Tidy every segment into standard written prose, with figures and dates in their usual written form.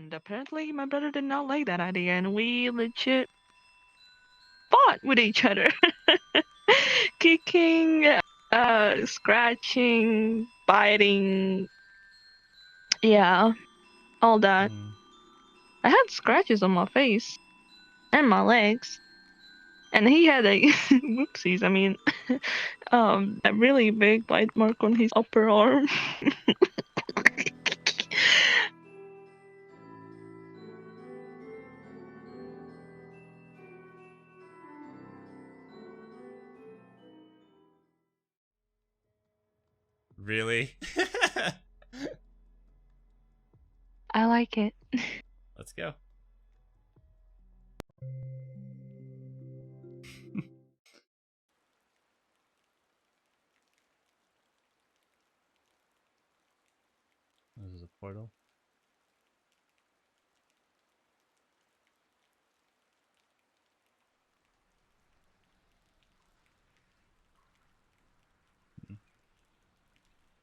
And apparently my brother did not like that idea, and we legit fought with each other. Kicking, scratching, biting. Yeah, all that. Mm. I had scratches on my face and my legs. And he had a whoopsies. I mean, a really big bite mark on his upper arm. Really? I like it. Let's go. This is a portal.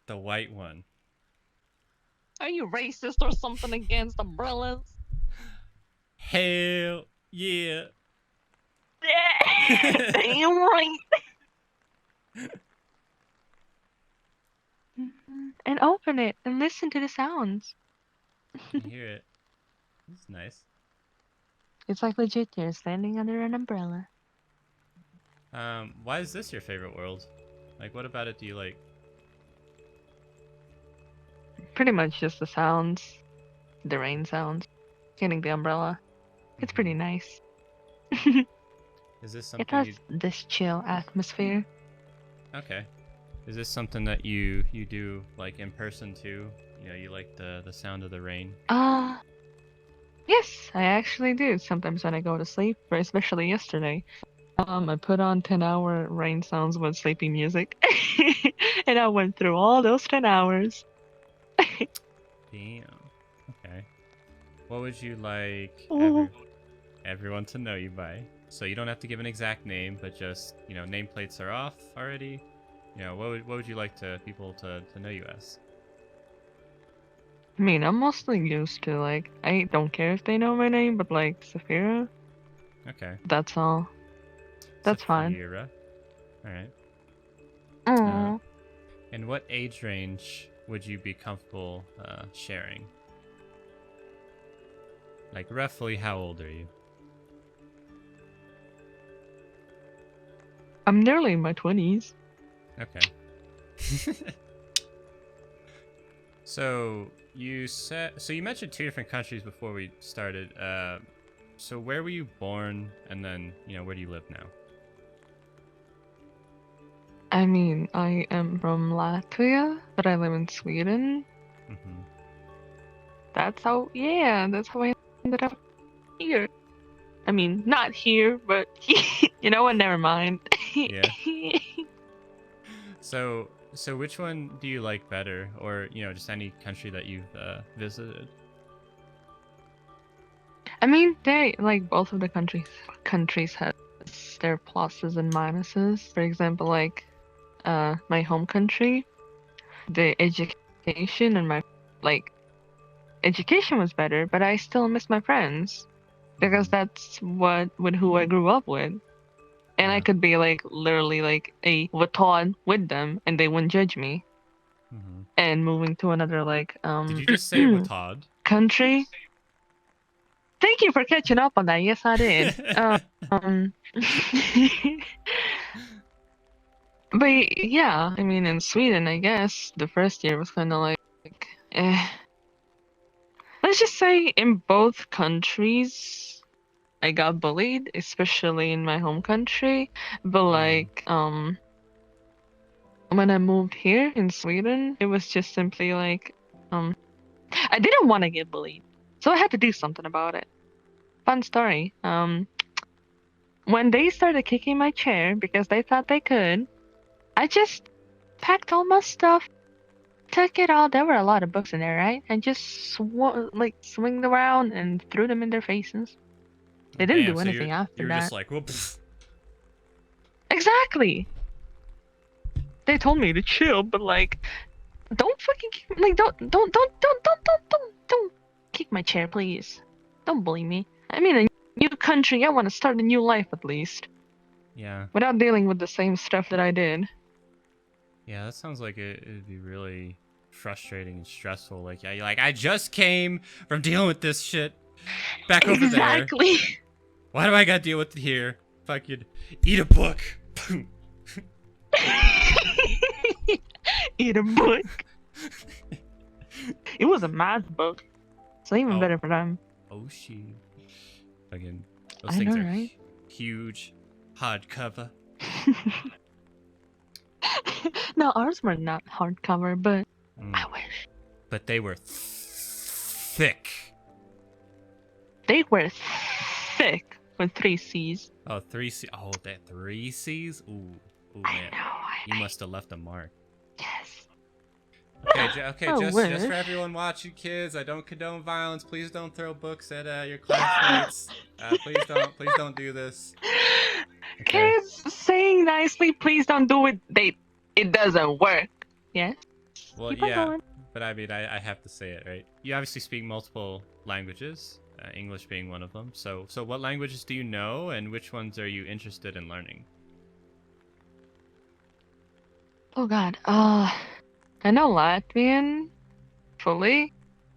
The white one. Are you racist or something against umbrellas? Hell yeah. Yeah, damn right. And open it and listen to the sounds. I can hear it. It's nice. It's like legit you're standing under an umbrella. Why is this your favorite world? Like, what about it do you like? Pretty much just the sounds, the rain sounds, getting the umbrella. It's pretty nice. Is this It something has you... this chill atmosphere. Okay. Is this something that you do like in person too? You know, you like the sound of the rain? Yes, I actually do. Sometimes when I go to sleep, or especially yesterday, I put on 10-hour rain sounds with sleepy music. And I went through all those 10 hours. Damn. Okay. What would you like Oh. everyone to know you by? So you don't have to give an exact name, but just, you know, nameplates are off already. You know, what would you like people to know you as? I mean, I'm mostly used to, like, I don't care if they know my name, but, like, Saphira. Okay. That's all. That's fine. Saphira. Alright. Aww. In what age range would you be comfortable sharing? Like, roughly how old are you? I'm nearly in my 20s. Okay. So you mentioned 2 different countries before we started. So where were you born, and then, you know, where do you live now? I mean, I am from Latvia, but I live in Sweden. Mm-hmm. That's how I ended up here. I mean, not here, but you know what? Never mind. Yeah. So which one do you like better, or, you know, just any country that you've visited? I mean, they like both of the countries has their pluses and minuses. For example, like my home country, the education and my like education was better, but I still miss my friends because that's with who I grew up with. And I could be like literally like a Vuitton with them and they wouldn't judge me. Mm-hmm. And moving to another like Did you just say Watad? country. Thank you for catching up on that. Yes, I did. But yeah, I mean, in Sweden, I guess the first year was kind of like, eh. Let's just say in both countries, I got bullied, especially in my home country. But like, when I moved here in Sweden, it was just simply like, I didn't want to get bullied, so I had to do something about it. Fun story. When they started kicking my chair because they thought they could, I just packed all my stuff, took it all. There were a lot of books in there, right? And just swing around and threw them in their faces. They didn't Damn, do so anything after you were that. just like, whoops. Exactly. They told me to chill, but like, don't fucking like don't. kick my chair, please. Don't bully me. I'm in a new country. I want to start a new life at least, Yeah. without dealing with the same stuff that I did. Yeah, that sounds like it'd be really frustrating and stressful. Like, yeah, you're like, I just came from dealing with this shit back over there. Exactly. Why do I gotta deal with it here? Fucking eat a book. Eat a book. It was a math book, so even better for them. Oh shit. Again, those I things know, are right? huge, hardcover. No, ours were not hardcover, but I Mm. wish. But they were thick. They were thick with 3 C's. Oh, 3C. Oh, that 3Cs? Ooh, I man. know. You must have left a mark. Yes. Okay, I just wish. for everyone watching, kids, I don't condone violence. Please don't throw books at your classmates. Please don't do this. Okay. Kids saying nicely, please don't do it. It doesn't work. Yes. Well, Keep on yeah, going. but I mean, I have to say it, right? You obviously speak multiple languages, English being one of them. So what languages do you know, and which ones are you interested in learning? Oh God. I know Latvian fully.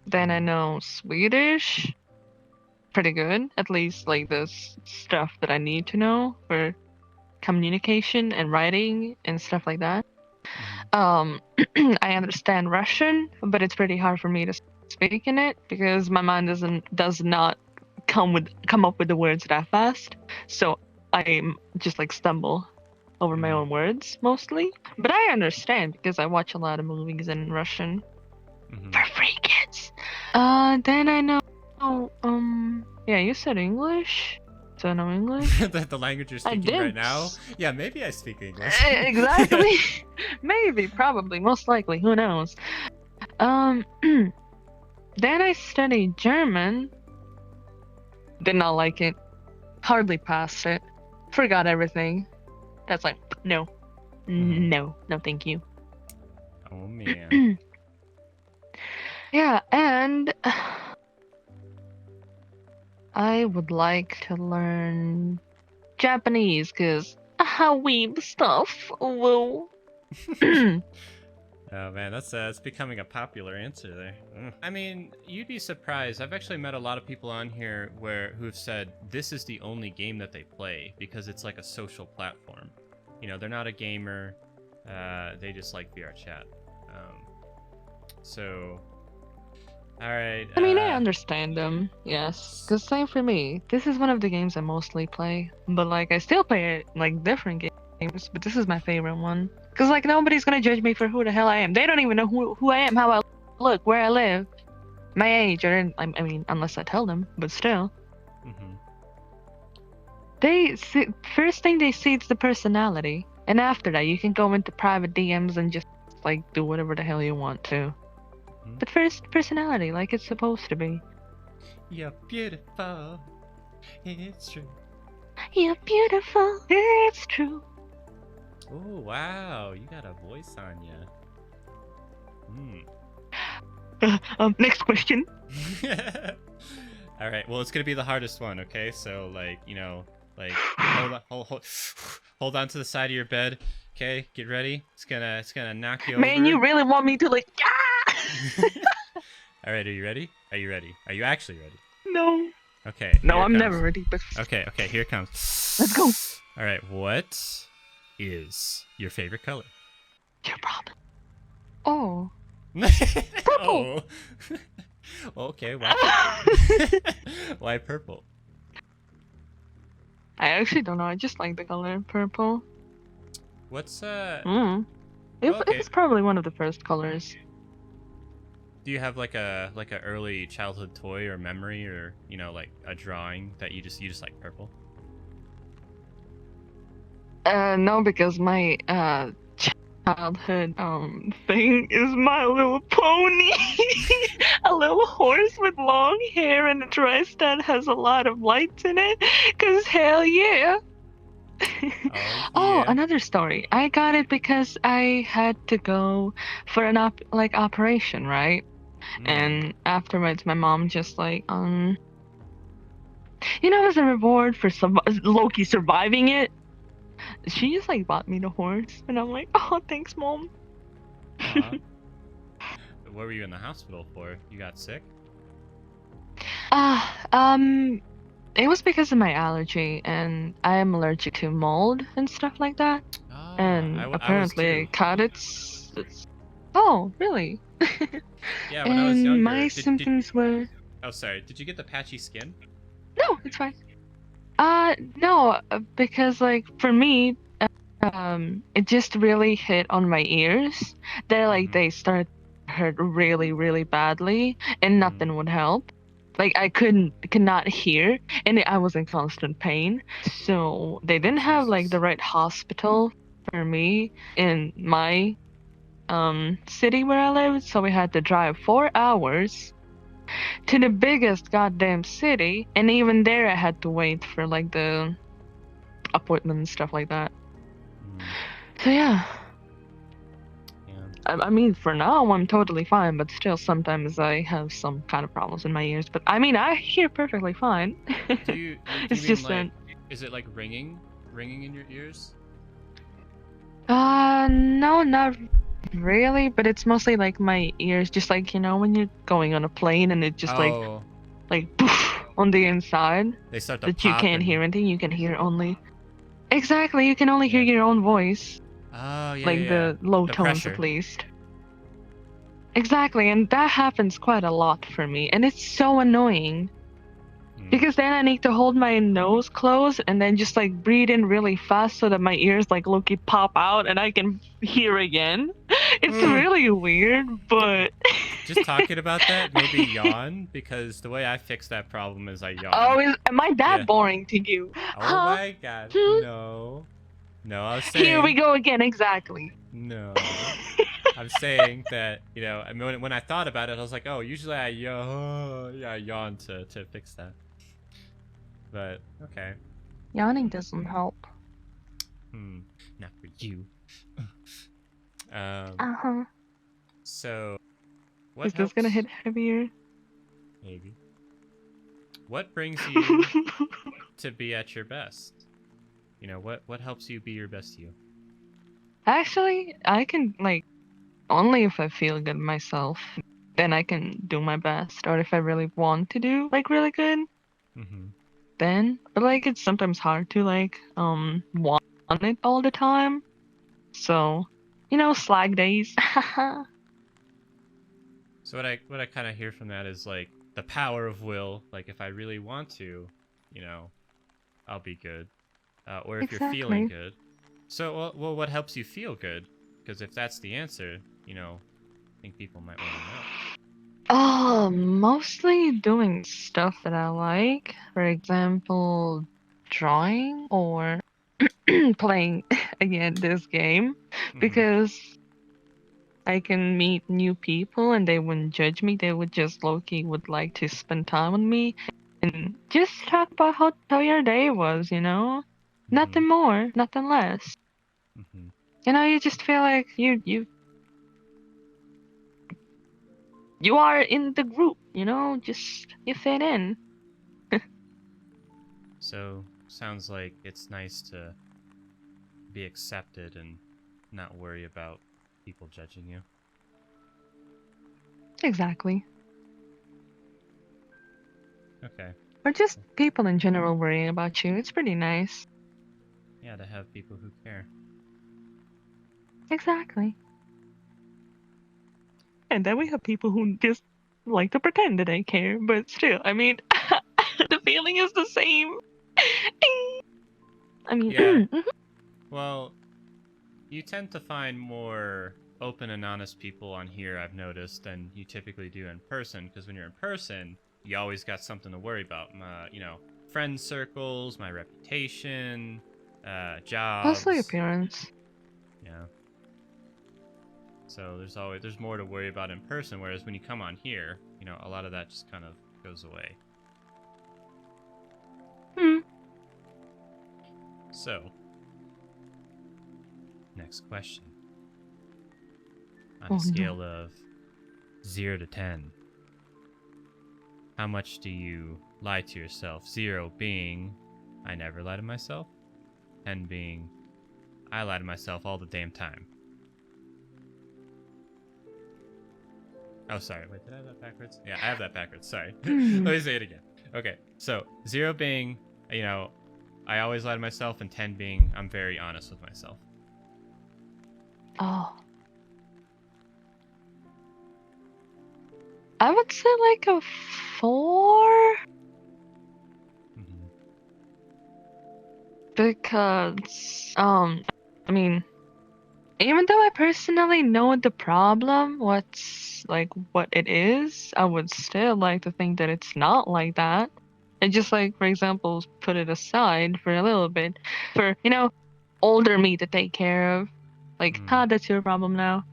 Then I know Swedish pretty good. At least like the stuff that I need to know for communication and writing and stuff like that. Mhm. I understand Russian, but it's pretty hard for me to speak in it because my mind does not come up with the words that fast. So I just like stumble over my Mhm. own words mostly. But I understand because I watch a lot of movies in Russian Mhm. for free kids. Then I know. Yeah, you said English. Do I know English? the language you're I speaking right did. now? Yeah, maybe I speak English. Exactly. Maybe, probably, most likely. Who knows? Then I studied German. Did not like it. Hardly passed it. Forgot everything. That's like, no. Mhm. No, thank you. Oh man. Yeah, and I would like to learn Japanese because weeb stuff. Whoa. Oh man, that's becoming a popular answer there. I mean, you'd be surprised. I've actually met a lot of people on here who've said this is the only game that they play because it's like a social platform. You know, they're not a gamer. They just like VRChat. So, all right. I mean, I understand them, yes. Because same for me. This is one of the games I mostly play. But, like, I still play it, like, different games. But this is my favorite one. Because, like, nobody's gonna judge me for who the hell I am. They don't even know who I am, how I look, where I live, my age, or, I mean, unless I tell them. But still. Mhm. First thing they see is the personality. And after that, you can go into private DMs and just, like, do whatever the hell you want to. Mhm. But first, personality, like it's supposed to be. You're beautiful. It's true. You're beautiful, it's true. Oh wow, you got a voice on you. Next question. All right. Well, it's gonna be the hardest one. Okay. So like like hold on to the side of your bed. Okay. Get ready. It's gonna knock you Man, over. you really want me to like? All right. Are you ready? Are you ready? Are you actually ready? No. Okay. No, here it I'm comes. never ready. But Okay. Here it comes. let's go. All right. What is your favorite color? Your problem. Oh. Oh. Okay. Why? Why purple? I actually don't know. I just like the color purple. What's Okay. It's probably one of the first colors. Do you have like a early childhood toy or memory or like a drawing that you just like purple? No, because my childhood thing is My Little Pony. A little horse with long hair and a dress that has a lot of lights in it. Cause hell yeah. Oh Oh, yeah. another story. I got it because I had to go for an operation, right? Mm. And afterwards, my mom just like, as a reward for Loki surviving it, she just like bought me the horse, and I'm like, oh, thanks, mom. Aw. What were you in the hospital for? You got sick? Ah, it was because of my allergy, and I am allergic to mold and stuff like that. Ah, And I was apparently, too. it caught its. Oh, really? Yeah, when I was And my younger, did symptoms were oh sorry, did you get the patchy skin? no, it's fine. No, because like for me, it just really hit on my ears. Mm-hmm. They started to hurt really, really badly, and Mm. nothing would help. Like I could not hear, and I was in constant pain. So they Oh didn't have like the Jesus. right hospital for me in my city where I lived, so we had to drive 4 hours to the biggest goddamn city, and even there I had to wait for like the appointment and stuff like that. Mm. So yeah. Yeah. I mean, for now, I'm totally fine, but still, sometimes I have some kind of problems in my ears. But I mean, I hear perfectly fine. Do you It's mean just like that, is it like ringing in your ears? no, not really, but it's mostly like my ears, just like, when you're going on a plane and it just Oh, like, poof, on the inside, they start to that you pop can't and hear anything, you can hear only, exactly, you can only hear yeah. your own voice, Oh, yeah, yeah, like yeah. the low The tones at pressure. least. Exactly, and that happens quite a lot for me, and it's so annoying. Mm. Because then I need to hold my nose closed and then just like breathe in really fast so that my ears like Loki pop out and I can hear again. It's Ugh. really weird, but Just talking about that, maybe yawn because the way I fix that problem is I yawn. oh, am I that Yeah. boring to you? Oh Huh? my god. Hmm? No. No, I was Here we saying go again, exactly. no. I'm saying that, I mean, when I thought about it, I was like, oh, usually I yawn to fix that. But okay. Yawning doesn't help. Hmm. Not for you. um. Uh-huh. So, what Is this gonna helps? hit heavier? Maybe. What brings you to be at your best? What helps you be your best you? Actually, I can like only if I feel good myself, then I can do my best. Or if I really want to do like really good, Mm-hmm. then. But like it's sometimes hard to like want it all the time. So, slag days. So what I kind of hear from that is like the power of will. Like if I really want to, you know, I'll be good. Or if you're feeling Exactly. good. So what helps you feel good? Because if that's the answer, I think people might want to know. Oh, mostly doing stuff that I like. For example, drawing or playing again this game Mm-hmm. because I can meet new people and they wouldn't judge me. They would just low-key would like to spend time with me and just talk about how your day was, Mm-hmm. Nothing more, nothing less. Mm-hmm. You just feel like you are in the group, just you fit in. So sounds like it's nice to be accepted and not worry about people judging you. Exactly. Okay. Or just people in general worrying about you. It's pretty nice. Yeah, to have people who care. Exactly. And then we have people who just like to pretend that they care, but still, I mean, the feeling is the same. I mean, Yeah. Well, you tend to find more open and honest people on here, I've noticed, than you typically do in person. Because when you're in person, you always got something to worry about. Friend circles, my reputation, mostly jobs. appearance. Yeah. So there's more to worry about in person. Whereas when you come on here, a lot of that just kind of goes away. Hmm. So, next question. On a Oh no. scale of 0 to 10. How much do you lie to yourself? 0 being, I never lie to myself. 10 being, I lie to myself all the damn time. Oh, sorry. Wait, did I have that backwards? Yeah, I have that backwards. Sorry. Let me say it again. Okay, so 0 being, you know, I always lie to myself, and 10 being, I'm very honest with myself. Oh. I would say like a 4. Mm-hmm. Because, I mean, even though I personally know the problem, what it is, I would still like to think that it's not like that. And just like, for example, put it aside for a little bit for, older me to take care of. Like, that's your problem now.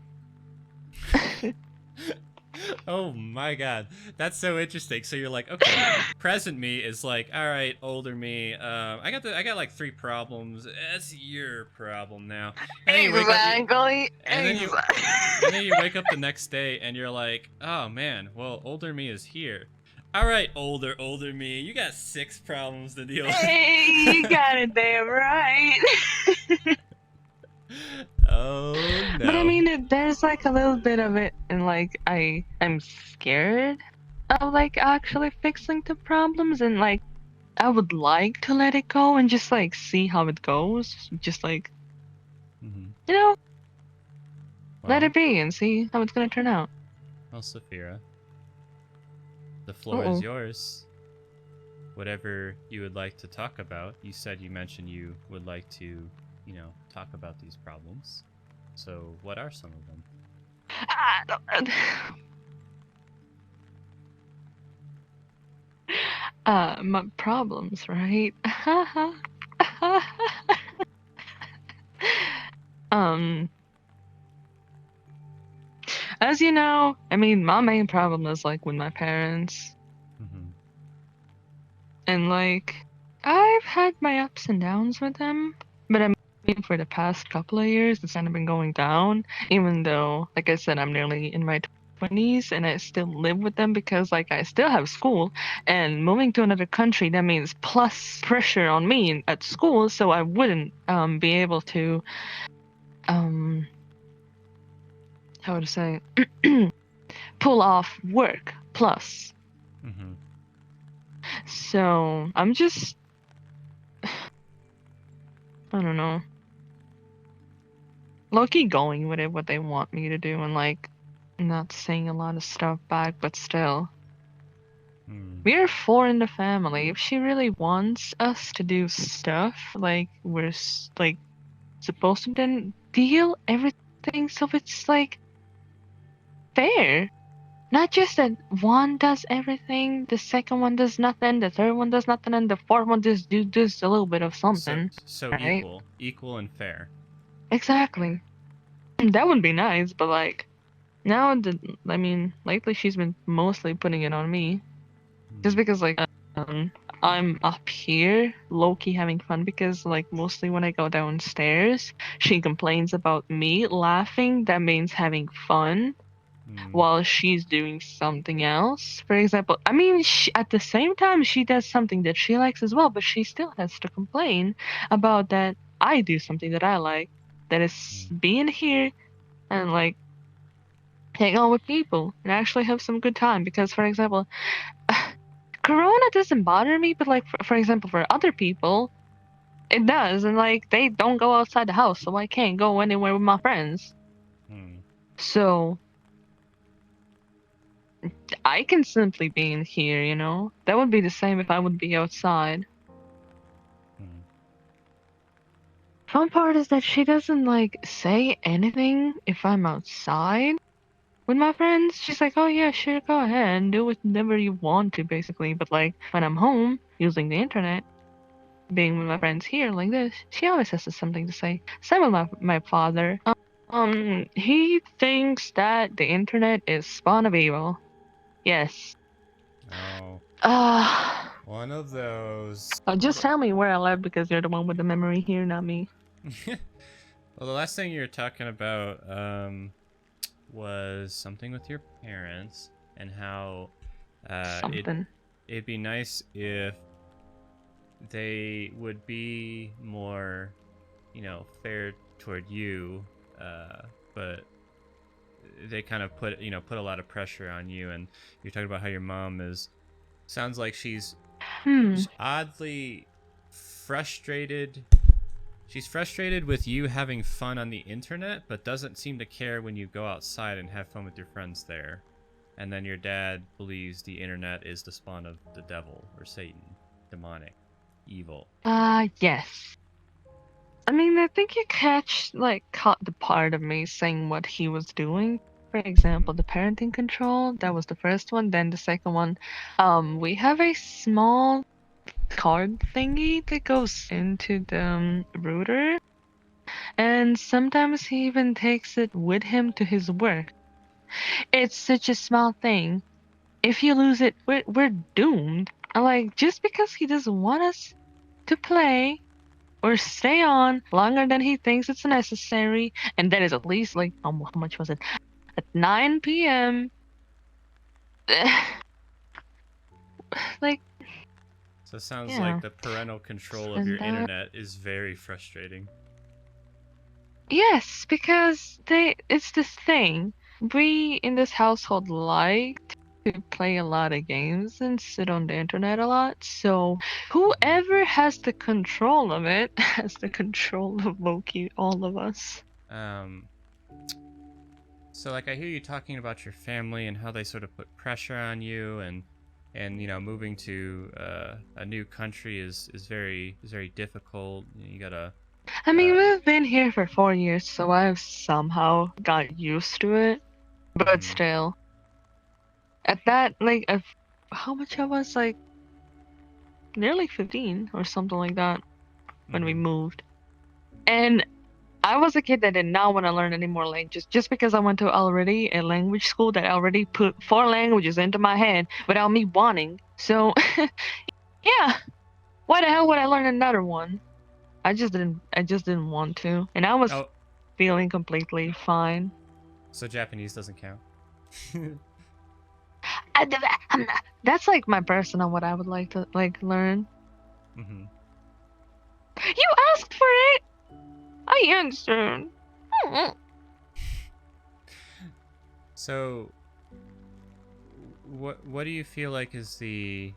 Oh my god, that's so interesting. So you're like, okay, present me is like, all right, older me. I got like 3 problems. That's your problem now. And then you wake up, Exactly. and then Exactly. you wake up the next day, and you're like, oh man, well, older me is here. All right, older me, you got 6 problems to deal with. Hey, you got it damn right. Oh no. But I mean, there's like a little bit of it, and like I'm scared of like actually fixing the problems, and like I would like to let it go and just like see how it goes, just like Well, let it be and see how it's gonna turn out. well, Saphira, the floor is yours. Whatever you would like to talk about. You mentioned you would like to, talk about these problems. So, what are some of them? My problems, right? um, as you know, I mean, my main problem is like with my parents. And like, I've had my ups and downs with them, but I mean, for the past couple of years, it's kind of been going down, even though, like I said, I'm nearly in my 20s and I still live with them because, like, I still have school, and moving to another country, that means plus pressure on me at school, so I wouldn't be able to, how to say, pull off work plus. So I'm just, I don't know, low-key going with it, what they want me to do, and like not saying a lot of stuff back, but still. We're 4 in the family. If she really wants us to do stuff, like we're like supposed to then deal everything, so it's like fair. Not just that one does everything, the second one does nothing, the third one does nothing, and the fourth one just do a little bit of something. So right? equal and fair. Exactly. That would be nice, but like now, I mean, lately she's been mostly putting it on me, just because like I'm up here low-key having fun because like mostly when I go downstairs, she complains about me laughing. That means having fun. While she's doing something else. For example, I mean, at the same time, she does something that she likes as well, but she still has to complain about that I do something that I like, that is being here and like hang out with people and actually have some good time. Because, for example, Corona doesn't bother me, but like, for example, for other people, it does. And like, they don't go outside the house, so I can't go anywhere with my friends. So I can simply be in here, That would be the same if I would be outside. Fun part is that she doesn't like say anything if I'm outside with my friends. She's like, oh yeah, sure, go ahead and do whatever you want to, basically. But like when I'm home using the internet, being with my friends here like this, she always has something to say. Same with my father. He thinks that the internet is spawn of evil. Yes. Oh. One of those. Just tell me where I live because you're the one with the memory here, not me. Well, the last thing you were talking about was something with your parents and how Something. it'd be nice if they would be more, fair toward you, but they kind of put a lot of pressure on you. And you're talking about how your mom sounds like she's Hmm. oddly frustrated. She's frustrated with you having fun on the internet, but doesn't seem to care when you go outside and have fun with your friends there. And then your dad believes the internet is the spawn of the devil or Satan, demonic, evil. Yes. I mean, I think you caught the part of me saying what he was doing. For example, the parenting control, that was the first one. Then the second one, we have a small card thingy that goes into the router, and sometimes he even takes it with him to his work. It's such a small thing. If you lose it, we're doomed. And like, just because he doesn't want us to play or stay on longer than he thinks it's necessary, and that is at least like how much was it? At 9 p.m. Like, So it sounds like yeah, the parental control of your and that. internet is very frustrating. Yes, because it's this thing. We in this household like to play a lot of games and sit on the internet a lot. So whoever has the control of it has the control of Loki, all of us. Um, so like I hear you talking about your family and how they sort of put pressure on you, and moving to a new country is very difficult. You gotta. I mean, Uh, we've been here for 4 years, so I've somehow got used to it. But mhm, still, at that, how much I was, like, nearly 15 or something like that when we mhm. moved. And I was a kid that did not want to learn any more languages just because I went to already a language school that already put 4 languages into my head without me wanting. So, yeah, why the hell would I learn another one? I just didn't want to. And I was Oh, feeling completely fine. so Japanese doesn't count. I, that's like my personal what I would like to like learn. hmm You asked for it. I answered. So, what do you feel like is the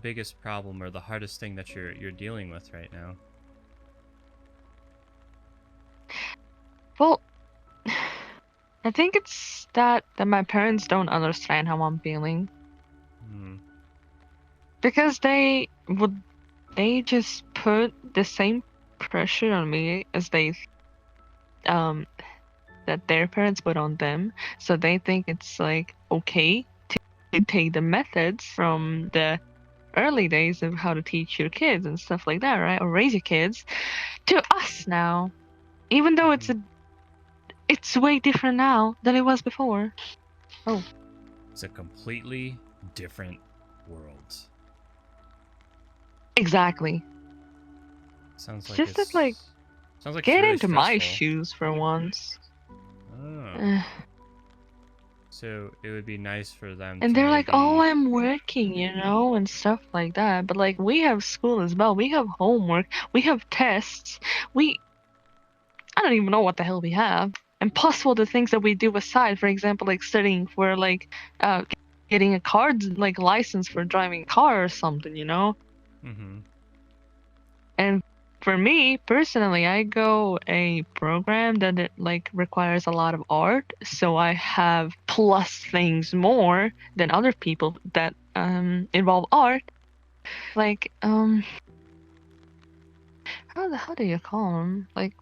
biggest problem or the hardest thing that you're dealing with right now? Well, I think it's that my parents don't understand how I'm feeling Hmm. because they just put the same pressure on me as they um that their parents put on them. So they think it's like okay to take the methods from the early days of how to teach your kids and stuff like that, right? Or raise your kids to us now. Even though hmm it's way different now than it was before. Oh, It's a completely different world. exactly. Sounds It's like just that like it's get really into my stressful. shoes for once. Oh. Eh. So it would be nice for them And to they're like, "Oh, maybe. I'm working, and stuff like that." But like we have school as well. We have homework. We have tests. We I don't even know what the hell we have. And plus all the things that we do aside, for example, like studying for uh getting a card like license for driving a car or something. hmm And for me personally, I go a program that it like requires a lot of art, so I have plus things more than other people that involve art. Like how do you call them? Like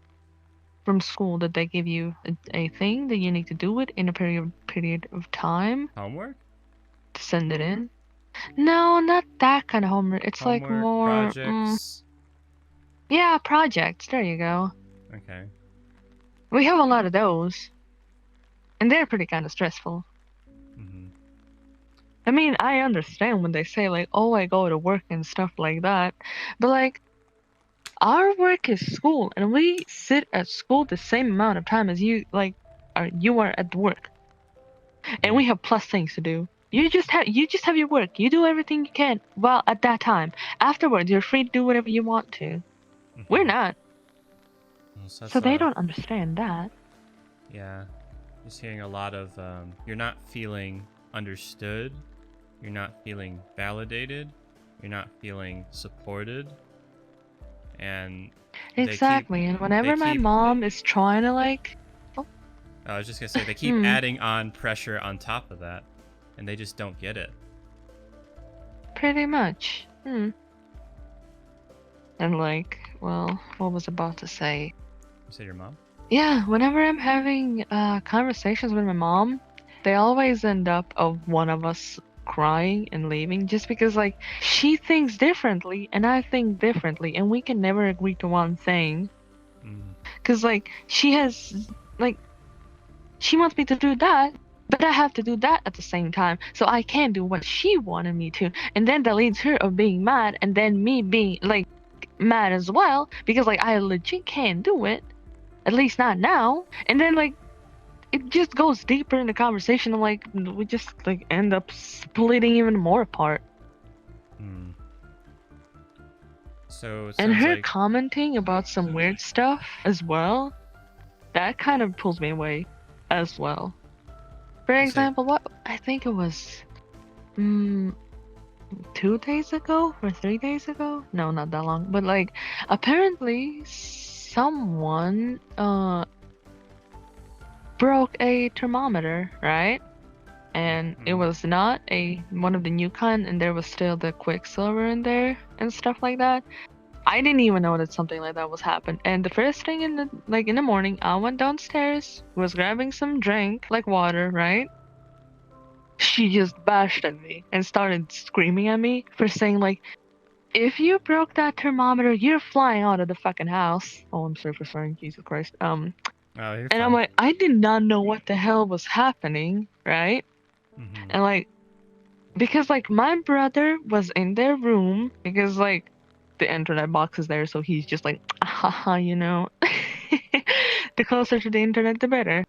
from school that they give you a thing that you need to do it in a period of time Homework, to send it in. No, not that kind of homework. It's like more projects. yeah, projects. There you go. Okay. We have a lot of those. And they're pretty kind of stressful. hmm I mean, I understand when they say, like, oh, I go to work and stuff like that. But, like, our work is school, and we sit at school the same amount of time as you, like, you are at work, and Yeah. we have plus things to do. You just have your work. You do everything you can. Well, at that time. Afterwards, you're free to do whatever you want to. We're Mm-hmm. not, Well, so so that's they don't understand that. yeah. Just hearing a lot of you're not feeling understood, you're not feeling validated, you're not feeling supported, and they keep Exactly. And they whenever my keep mom is trying to like, oh, I was just gonna say they keep hmm, adding on pressure on top of that, and they just don't get it. pretty much. And like, well, what was I about to say? You said your mom? Yeah, whenever I'm having conversations with my mom, they always end up of one of us crying and leaving just because like she thinks differently and I think differently and we can never agree to one thing. Mm. Cause like like she wants me to do that, but I have to do that at the same time. So I can't do what she wanted me to. And then that leads her of being mad and then me being like mad as well because like I legit can't do it. At least not now. And then like it just goes deeper in the conversation and like we just like end up splitting even more apart. Mm. So it And sounds her like commenting about some weird stuff as well, that kind of pulls me away as well. For you say example, what I think it was 2 days ago or 3 days ago? No, not that long. But like apparently someone broke a thermometer, right? And it mm. was not a one of the new kind, and there was still the quicksilver in there and stuff like that. I didn't even know that something like that was happened. And the first thing in the morning, I went downstairs, was grabbing some drink like water, right? She just bashed at me and started screaming at me for saying like, if you broke that thermometer, you're flying out of the fucking house. Oh, I'm sorry for swearing, Jesus Christ. Oh, you're And I'm fine. like, I did not know what the hell was happening, right? Mm-hmm. And like because like my brother was in their room because like the internet box is there, so he's just like haha, the closer to the internet the better.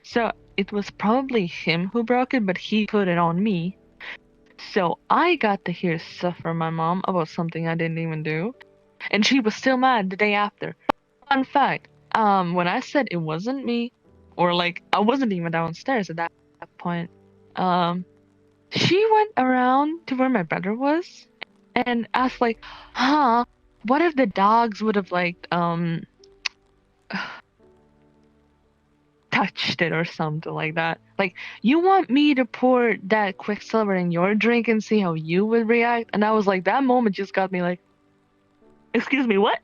So it was probably him who broke it, but he put it on me. So I got to hear stuff from my mom about something I didn't even do, and she was still mad the day after. Fun fact, when I said it wasn't me, or like I wasn't even downstairs at that point, um she went around to where my brother was and asked like, huh, what if the dogs would have like touched it or something like that? Like, you want me to pour that quicksilver in your drink and see how you would react? And I was like, that moment just got me like, excuse me, what?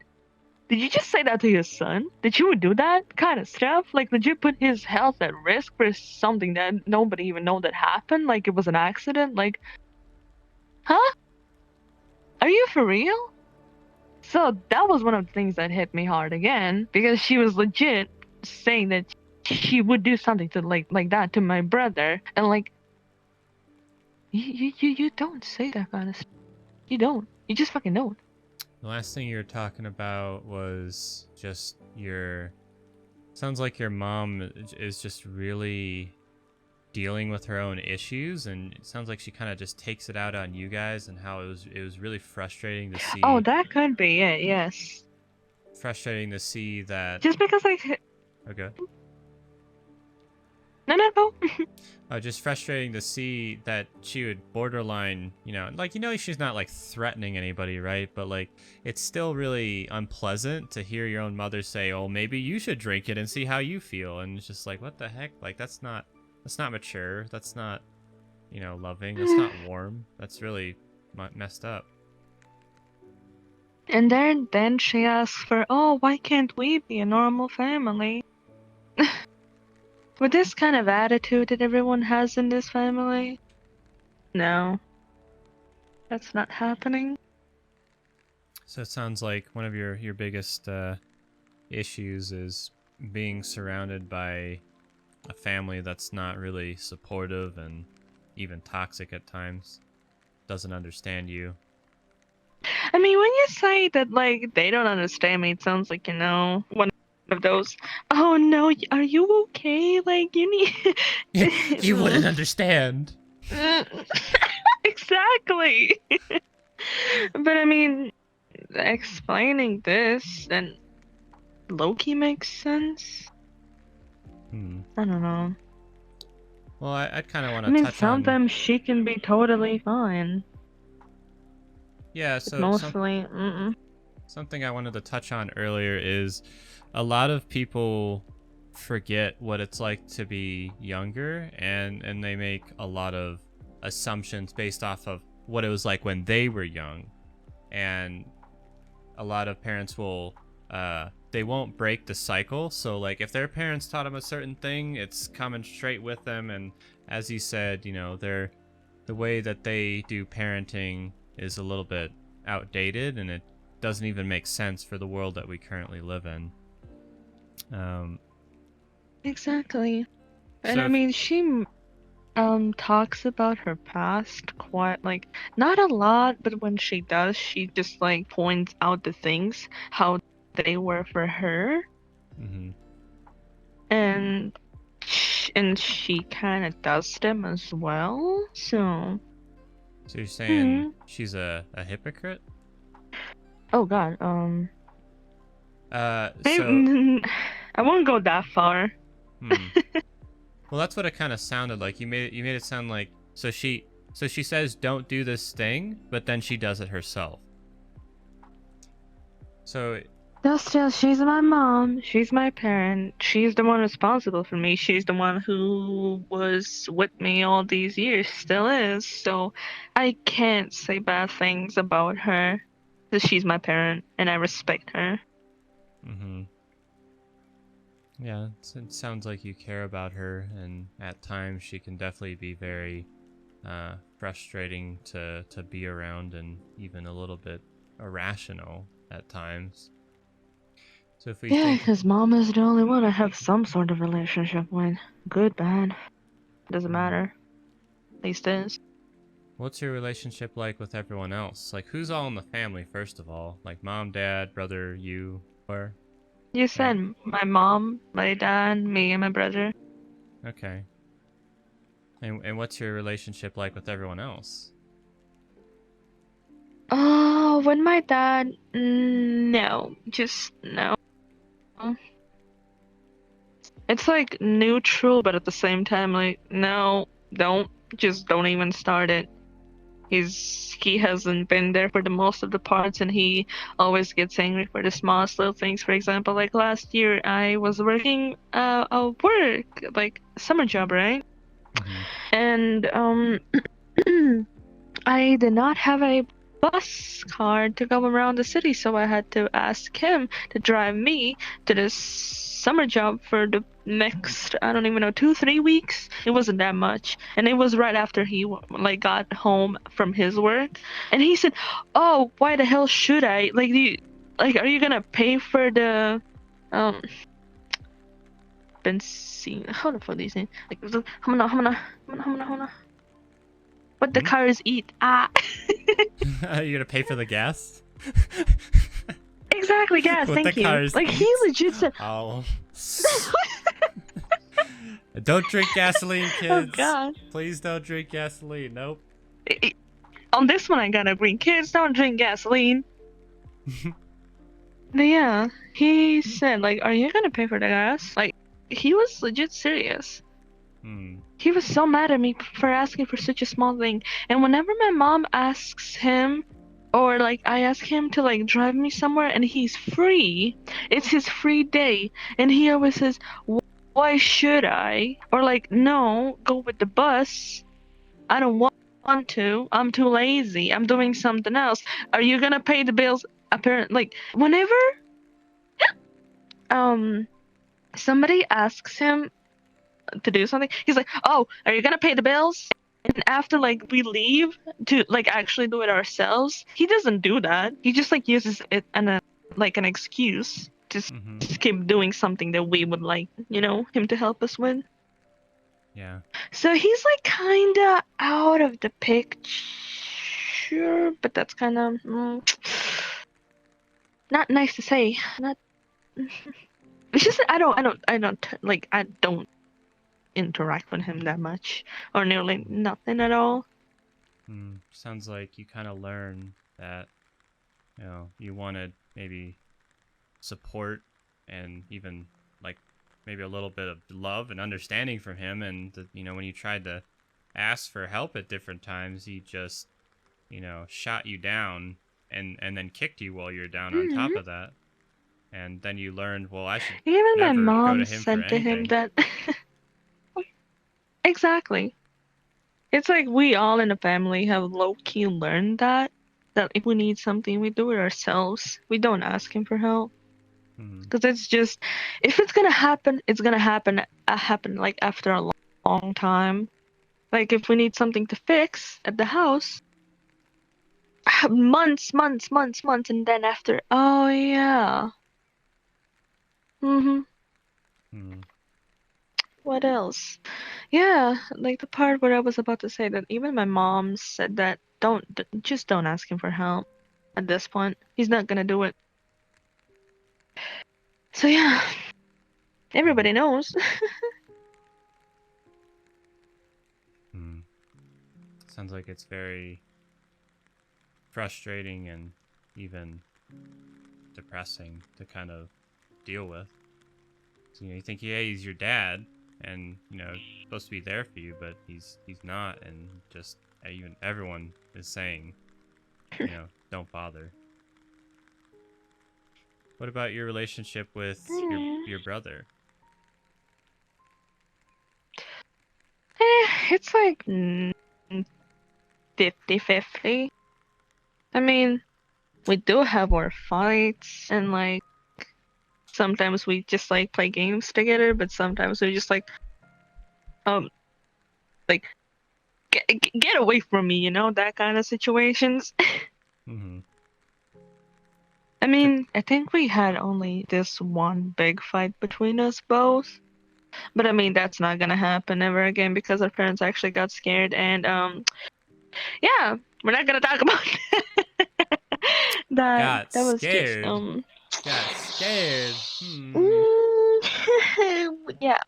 Did you just say that to your son? That you would do that kind of stuff? Like, did you put his health at risk for something that nobody even know that happened? Like it was an accident? Like, huh? Are you for real? So that was one of the things that hit me hard again because she was legit saying that she would do something to like that to my brother, and like you don't say that kind of stuff. You don't. You just fucking don't. The last thing you were talking about was just your. Sounds like your mom is just really dealing with her own issues, and it sounds like she kind of just takes it out on you guys, and how it was really frustrating to Oh, see. that could be it. Yes. Frustrating to see that. Just because like Okay. no. Just frustrating to see that she would borderline, like, she's not like threatening anybody, right? But like, it's still really unpleasant to hear your own mother say, "Oh, maybe you should drink it and see how you feel." And it's just like, what the heck? Like, that's not mature. That's not, loving. That's not warm. That's really messed up. And then she asks for, oh, why can't we be a normal family? With this kind of attitude that everyone has in this family, no, that's not happening. So it sounds like one of your biggest issues is being surrounded by a family that's not really supportive and even toxic at times, doesn't understand you. I mean, when you say that, like, they don't understand me, it sounds like, one. of those. Oh no, are you okay? Like you You need. wouldn't understand. Exactly. But I mean, explaining this and Loki makes sense. Hmm. I don't know. Well, I'd kind of want I to mean, touch on. sometimes she can be totally fine, Yeah, but so mostly, something I wanted to touch on earlier is a lot of people forget what it's like to be younger, and they make a lot of assumptions based off of what it was like when they were young. And a lot of parents will they won't break the cycle. So like if their parents taught them a certain thing, it's coming straight with them. And as you said, the way that they do parenting is a little bit outdated, and it doesn't even make sense for the world that we currently live in. um, exactly. And so I if, mean, she talks about her past quite like not a lot, but when she does, she just like points out the things how they were for her, mhm. and she kind of does them as well. So, So you're saying hmm. she's a hypocrite? Oh God, So maybe, I won't go that far. hmm. Well, that's what it kind of sounded like. You made it sound like so she says don't do this thing, but then she does it herself. So Just, she's my mom. She's my parent. She's the one responsible for me. She's the one who was with me all these years, still is. So I can't say bad things about her because she's my parent and I respect her. mhm. Yeah, it sounds like you care about her, and at times she can definitely be very frustrating to be around, and even a little bit irrational at times. So if we Yeah, think, because mom is the only one I have some sort of relationship with. Good, bad, doesn't mhm. matter. At least is. What's your relationship like with everyone else? Like, who's all in the family, first of all? Like, mom, dad, brother, you, or. You Right? said my mom, my dad, me, and my brother. Okay. And what's your relationship like with everyone else? Oh, when my dad, no, just no. It's like neutral, but at the same time, like, no, just don't even start it. He hasn't been there for the most of the parts, and he always gets angry for the smallest little things. For example, like last year, I was working a work like summer job, right? Mm-hmm. And I did not have a bus card to go around the city, so I had to ask him to drive me to this summer job for the next, I don't even know, 2, 3 weeks. It wasn't that much, and it was right after he like got home from his work, and he said, "Oh, why the hell should I? Like, are you gonna pay for the um benzene? How the fuck do you say? Like, what the Hmm? cars eat? Ah." You're gonna pay for the gas? Exactly, gas, What the thank you. cars Like, he eat? legit said, Oh. Don't drink gasoline, oh kids. god. Please don't drink gasoline. Nope. On this one, I gotta agree. Kids don't drink gasoline. But yeah, he said, like, are you gonna pay for the gas? Like, he was legit serious. Hmm. He was so mad at me for asking for such a small thing. And whenever my mom asks him, or like I ask him to like drive me somewhere and he's free, it's his free day, and he always says, why should I? Or like, no, go with the bus. I don't want to. I'm too lazy. I'm doing something else. Are you gonna pay the bills? Apparently, like whenever um somebody asks him to do something, he's like, "Oh, are you gonna pay the bills?" And after like we leave to like actually do it ourselves, he doesn't do that. He just like uses it and like an excuse to Mm-hmm. keep doing something that we would like, him to help us with. Yeah. So he's like kinda out of the picture, but that's kind of not nice to say. Not It's just that I don't interact with him that much, or nearly nothing at all. Sounds like you kind of learn that, you wanted maybe support and even like maybe a little bit of love and understanding from him, and when you tried to ask for help at different times, he just shot you down and then kicked you while you're down on top Hmm. of that. And then you learned, well, I should Even my never go to mom him for said to him anything. that exactly. It's like we all in the family have low key learned that if we need something, we do it ourselves. We don't ask him for help. Hmm. Because it's just, if it's gonna happen, it's gonna happen like after a long time. Like if we need something to fix at the house, months, and then after, oh yeah. Mm-hmm. Hmm. What else? Yeah, like the part where I was about to say that even my mom said that just don't ask him for help at this point. He's not gonna do it. So yeah, Hmm. everybody knows. Hmm. Sounds like it's very frustrating and even depressing to kind of deal with. So, you think, yeah, he's your dad, and supposed to be there for you, but he's not, and just even everyone is saying, don't bother. What about your relationship with your Mm. your brother? It's like 50-50. I mean, we do have our fights, and like sometimes we just like play games together, but sometimes we just um like get away from me, that kind of situations. Mm-hmm. I mean, I think we had only this one big fight between us both. But I mean, that's not gonna happen ever again because our parents actually got scared, and yeah, we're not gonna talk about that. Got That was just scared. Got scared. yeah,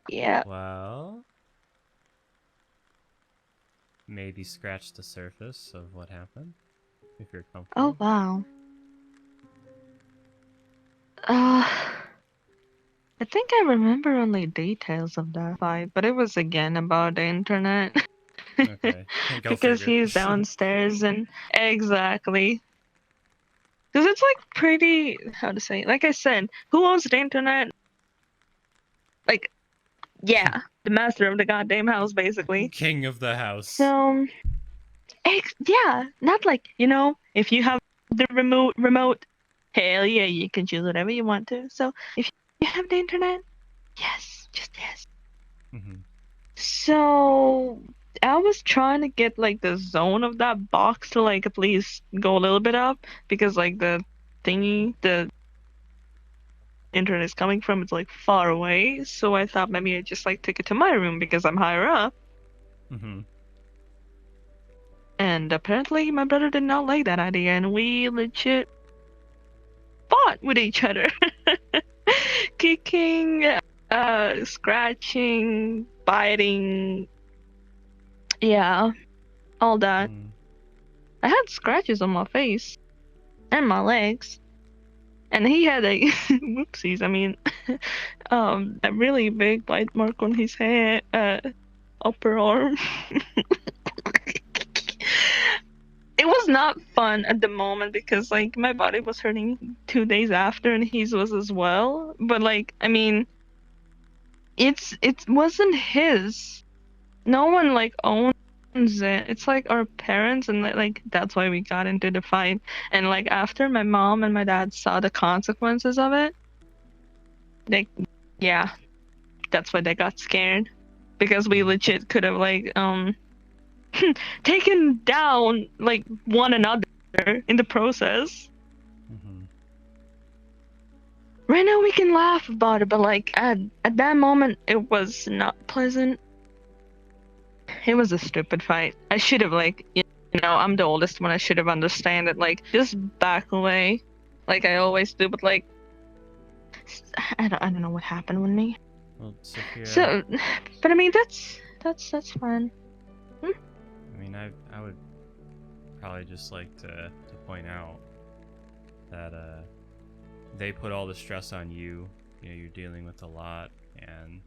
yeah. Well, maybe scratch the surface of what happened, if you're Oh comfortable. wow. Uh, I think I remember only details of that fight, but it was again about the internet. Okay, go Because figure. he's downstairs and exactly. Because it's like pretty, how to say, like I said, who owns the internet? Like, yeah, the master of the goddamn house, basically. King of the house. So, yeah, not like, if you have the remote, hell yeah, you can choose whatever you want to. So, if you have the internet, yes, just yes. Mm-hmm. So, I was trying to get like the zone of that box to like at least go a little bit up because like the internet is coming from it's like far away. So I thought maybe I just like take it to my room because I'm higher up. Mm-hmm. And apparently my brother did not like that idea and we legit fought with each other. Kicking, scratching, biting, yeah, all that. Mm. I had scratches on my face and my legs. And he had a whoopsies, I mean a really big bite mark on his head, upper arm. It was not fun at the moment because like my body was hurting 2 days after and his was as well. But like I mean it wasn't his. No one like owns it. It's like our parents and like that's why we got into the fight. And like after my mom and my dad saw the consequences of it, they yeah, that's why they got scared. Because we Mm. legit could have like taken down like one another in the process. Mm-hmm. Right now we can laugh about it, but like at that moment it was not pleasant. It was a stupid fight. I should have like I'm the oldest one. I should have understand it. Like just back away, like I always do. But like I don't know what happened with me. Well, Saphira, So, but I mean that's fine. Hmm? I mean, I would probably just like to point out that they put all the stress on you. You know, you're dealing with a lot, and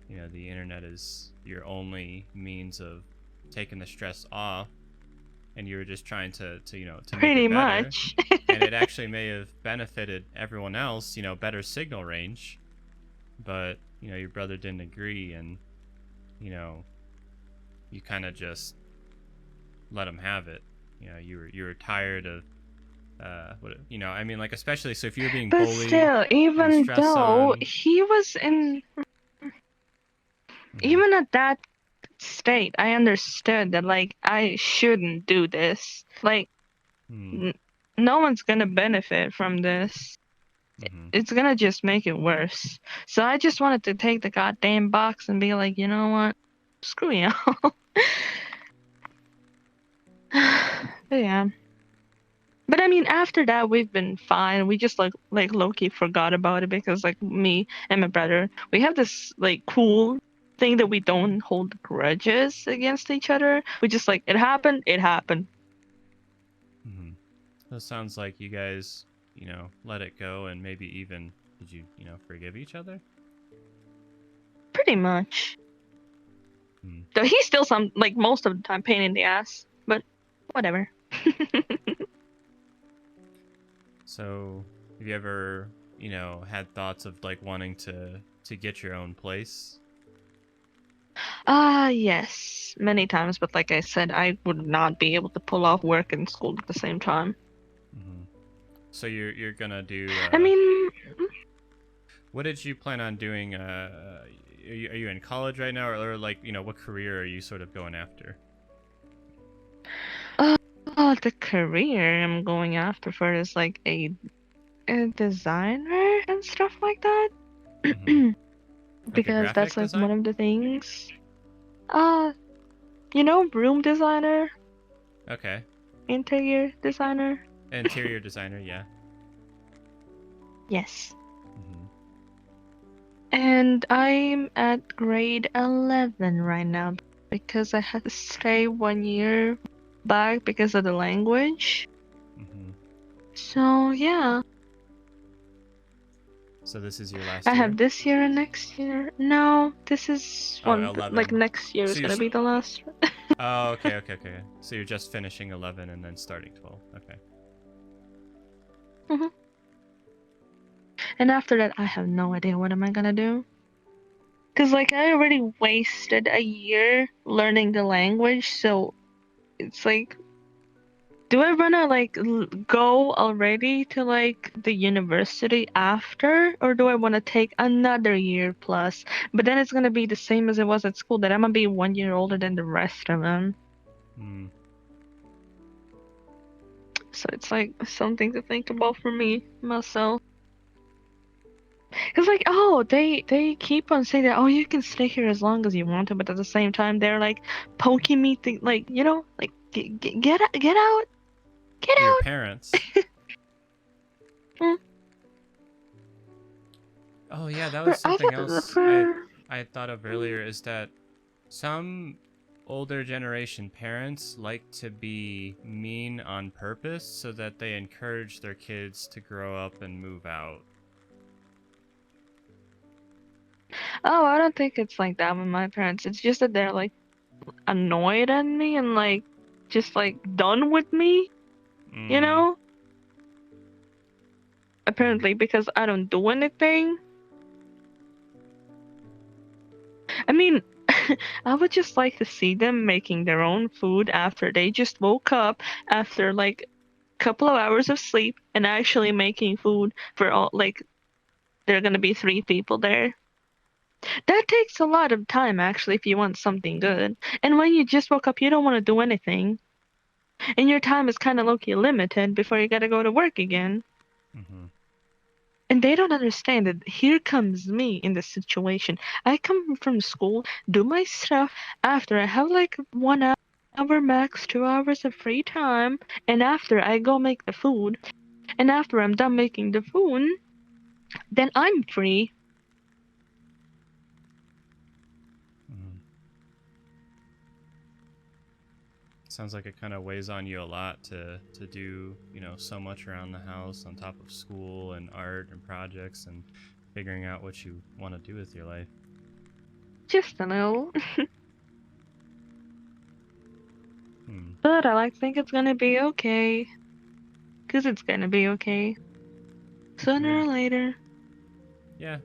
you know the internet is your only means of taking the stress off. And you were just trying to you know to make Pretty it better, much. and it actually may have benefited everyone else. You know, better signal range, but you know your brother didn't agree, and you know you kind of just let him have it. You know, you were tired of what you know. I mean, like especially so if you're being But bullied still, and even stress though on. he was in, Mhm, even at that state, I understood that like I shouldn't do this. Like mhm, n no one's gonna benefit from this. mhm. It's gonna just make it worse. So I just wanted to take the goddamn box and be like, you know what? Screw you. But yeah. But I mean, after that, we've been fine. We just like low-key forgot about it because like me and my brother, we have this like cool thing that we don't hold grudges against each other. We just like it happened, it happened. Mhm. That sounds like you guys, you know, let it go, and maybe even did you, you know, forgive each other? Pretty much. Hmm. Though he's still some like most of the time pain in the ass, but whatever. So, have you ever, you know, had thoughts of like wanting to get your own place? Ah, yes, many times, but like I said, I would not be able to pull off work and school at the same time. Hmm. So you're gonna do. I mean, What did you plan on doing? Are you in college right now, or like you know, what career are you sort of going after? uh, the career I'm going after for is like a designer and stuff like that. Hmm. Like a Because that's graphic like one design? of the things. Uh, you know, room designer, Okay. interior designer. Interior designer, yeah. Yes. Hmm. And I'm at grade 11 right now because I had to stay 1 year back because of the language. Hmm. So yeah, So this is your last I have year? this year and next year. No, this is Oh, one like 11. next year So is you're. gonna be the last. Oh, okay, okay, okay. So you're just finishing 11 and then starting 12. Okay. Mhm. And after that, I have no idea what am I gonna do. Cause like I already wasted a year learning the language, so it's like, do I wanna like go already to like the university after, or do I wanna take another year plus? But then it's gonna be the same as it was at school, that I'm gonna be 1 year older than the rest of them. Hmm. So it's like something to think about for me myself. Cause like, oh, they keep on saying that, oh, you can stay here as long as you want to, but at the same time they're like poking me, like, you know, like get out, get out, get Your out. parents. Mm, Oh yeah, that was For something other else for I had thought of earlier is that some older generation parents like to be mean on purpose so that they encourage their kids to grow up and move out. Oh, I don't think it's like that with my parents. It's just that they're like annoyed at me and like just like done with me, you Mm. know? Mm. Apparently because I don't do anything. I mean, I would just like to see them making their own food after they just woke up after like couple of hours of sleep and actually making food for all, like there are gonna be 3 people there. That takes a lot of time actually if you want something good. And when you just woke up, you don't want to do anything. And your time is kind of low-key limited before you gotta go to work again. Mm-hmm. And they don't understand that here comes me in this situation. I come from school, do my stuff, after I have like 1 hour max, 2 hours of free time, and after I go make the food, and after I'm done making the food, then I'm free. Mm. Sounds like it kind of weighs on you a lot to do, you know, so much around the house on top of school and art and projects and figuring out what you want to do with your life. Just a little. Hmm. But I like to think it's gonna be okay. 'Cause it's gonna be okay. Sooner You're, or later. yeah,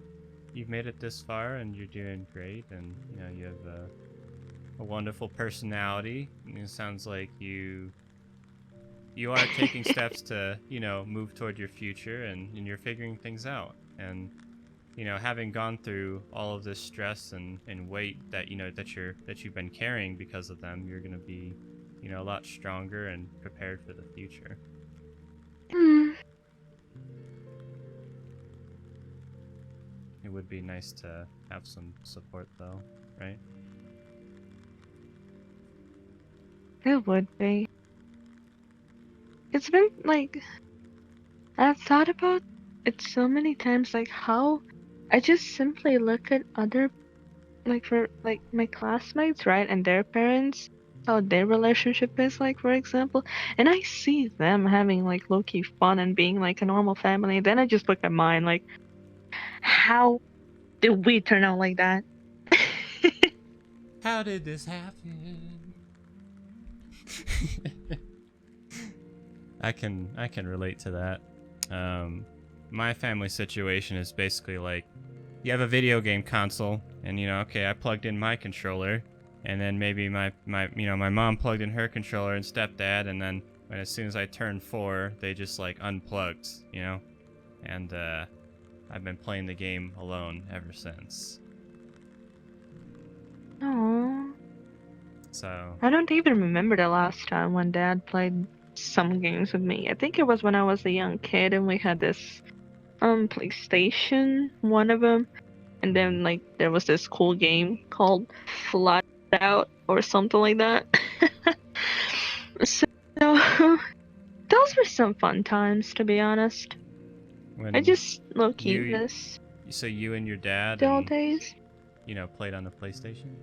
you've made it this far and you're doing great, and you know you have a wonderful personality. And it sounds like you are taking steps to, you know, move toward your future, and you're figuring things out. And you know, having gone through all of this stress and weight that you know that you've been carrying because of them, you're gonna be, you know, a lot stronger and prepared for the future. Hmm, It would be nice to have some support though, right? it would be. It's been like I've thought about it so many times, like how I just simply look at other like for like my classmates, right, and their parents, how their relationship is like, for example, and I see them having like low-key fun and being like a normal family. Then I just look at mine, like, how did we turn out like that? How did this happen? I can relate to that. My family situation is basically like you have a video game console, and you know, okay, I plugged in my controller, and then maybe my mom plugged in her controller and stepdad, and then as soon as I turned 4, they just like unplugged, you know, and I've been playing the game alone ever since. Oh, So I don't even remember the last time when Dad played some games with me. I think it was when I was a young kid and we had this PlayStation, one of them, and mhm. then like there was this cool game called Flat Out or something like that. So those were some fun times, to be honest. I When just low key you miss so you and your dad the old and days. you know played on the PlayStation.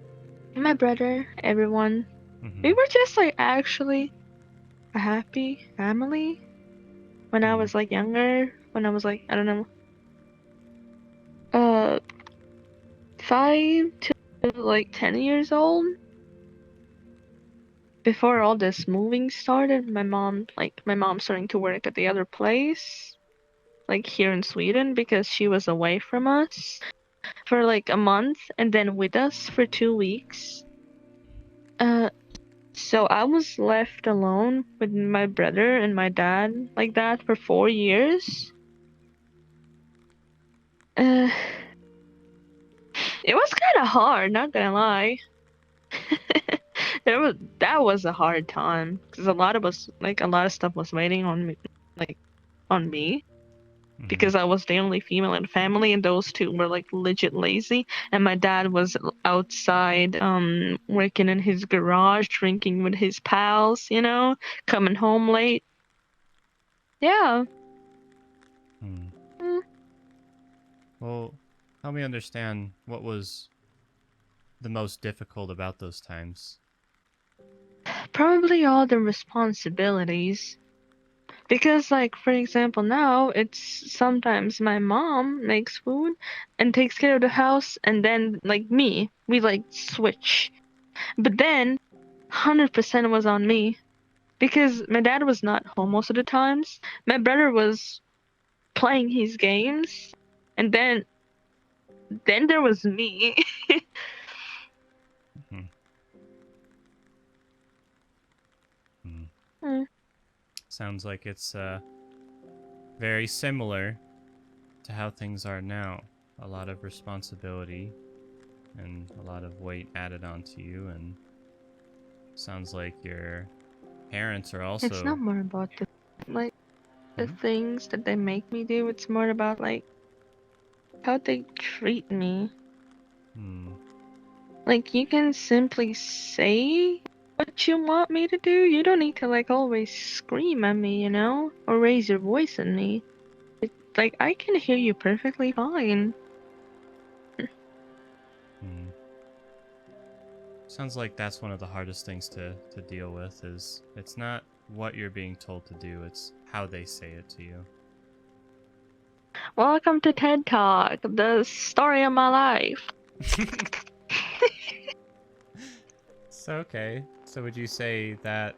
My brother, everyone. We Mm-hmm. were just like actually a happy family when I Hmm. was like younger. When I was like, I don't know, uh, 5 to like 10 years old. Before all this moving started, my mom starting to work at the other place, like here in Sweden, because she was away from us for like a month and then with us for 2 weeks. Uh, so I was left alone with my brother and my dad like that for 4 years. Uh, it was kind of hard, not gonna lie. That was a hard time because a lot of stuff was waiting on me, like on me, Mm-hmm. because I was the only female in the family, and those two were like legit lazy. And my dad was outside, working in his garage, drinking with his pals, coming home late. Yeah. Hmm. Mm, Well, help me understand what was the most difficult about those times. Probably all the responsibilities. Because, like, for example, now it's sometimes my mom makes food and takes care of the house, and then, like, me, we like switch. But then, 100% was on me because my dad was not home most of the times. My brother was playing his games, and then there was me. Hmm. Hmm. Mm, Sounds like it's very similar to how things are now. A lot of responsibility and a lot of weight added onto you, and sounds like your parents are it's not also. more about like the Mhm. things that they make me do. It's more about like how they treat me. Hmm. Like, you can simply say what you want me to do. You don't need to, like, always scream at me, or raise your voice at me. like I can hear you perfectly fine. Hmm. Sounds like that's one of the hardest things to deal with is it's not what you're being told to do, it's how they say it to you. Welcome to TED Talk, the story of my life. So, okay. So would you say that,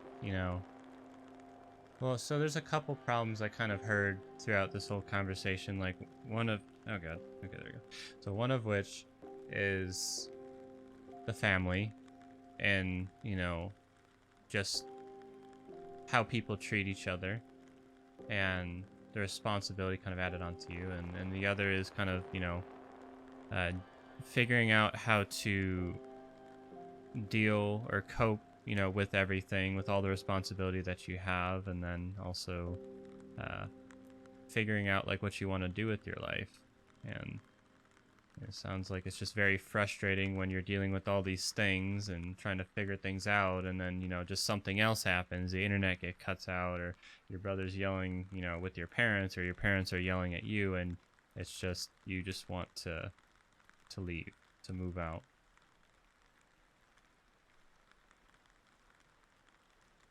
well, so there's a couple problems I kind of heard throughout this whole conversation. Like oh god, okay, there we go. So one of which is the family and, just how people treat each other and the responsibility kind of added onto you. And the other is kind of, uh, figuring out how to deal or cope, with everything, with all the responsibility that you have, and then also uh, figuring out like what you want to do with your life. And it sounds like it's just very frustrating when you're dealing with all these things and trying to figure things out, and then just something else happens, the internet get cuts out, or your brother's yelling, with your parents, or your parents are yelling at you, and it's just you just want to leave, to move out.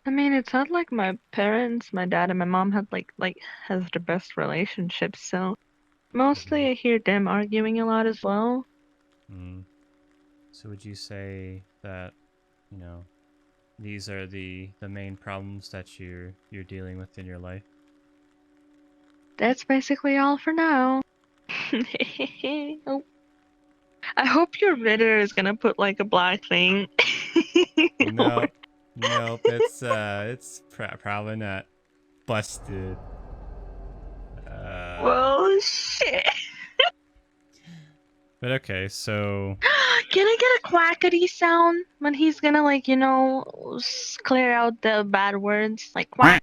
I mean, it's not like my parents, my dad and my mom had like has the best relationships, so Mm-hmm. mostly I hear them arguing a lot as well. Mm. So would you say that you know these are the main problems that you're dealing with in your life? That's basically all for now. Oh, I hope your Ritter is gonna put like a black thing. No, nope. It's probably not. Busted. Uh, Well, shit. but okay, so Can I get a quackity sound when he's gonna like, clear out the bad words? Like quack.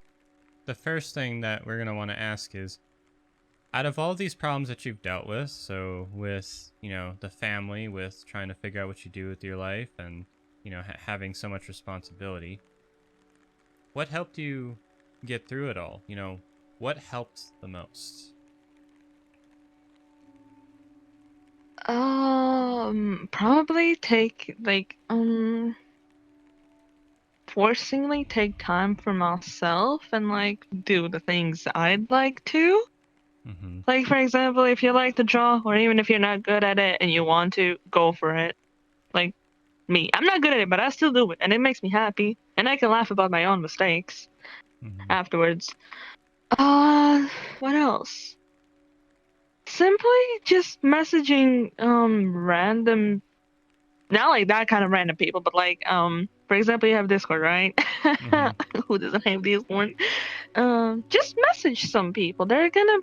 the first thing that we're gonna want to ask is, out of all these problems that you've dealt with, so with the family, with trying to figure out what you do with your life, and having so much responsibility, what helped you get through it all? What helped the most? Probably take forcingly take time for myself and like do the things I'd like to. Mm-hmm. Like for example, if you like to draw, or even if you're not good at it and you want to, go for it. Like me, I'm not good at it, but I still do it, and it makes me happy, and I can laugh about my own mistakes Mm-hmm. afterwards. What else? Simply just messaging random, not like that kind of random people, but like for example, you have Discord, right? Mm-hmm. Who doesn't have Discord? Just message some people. They're gonna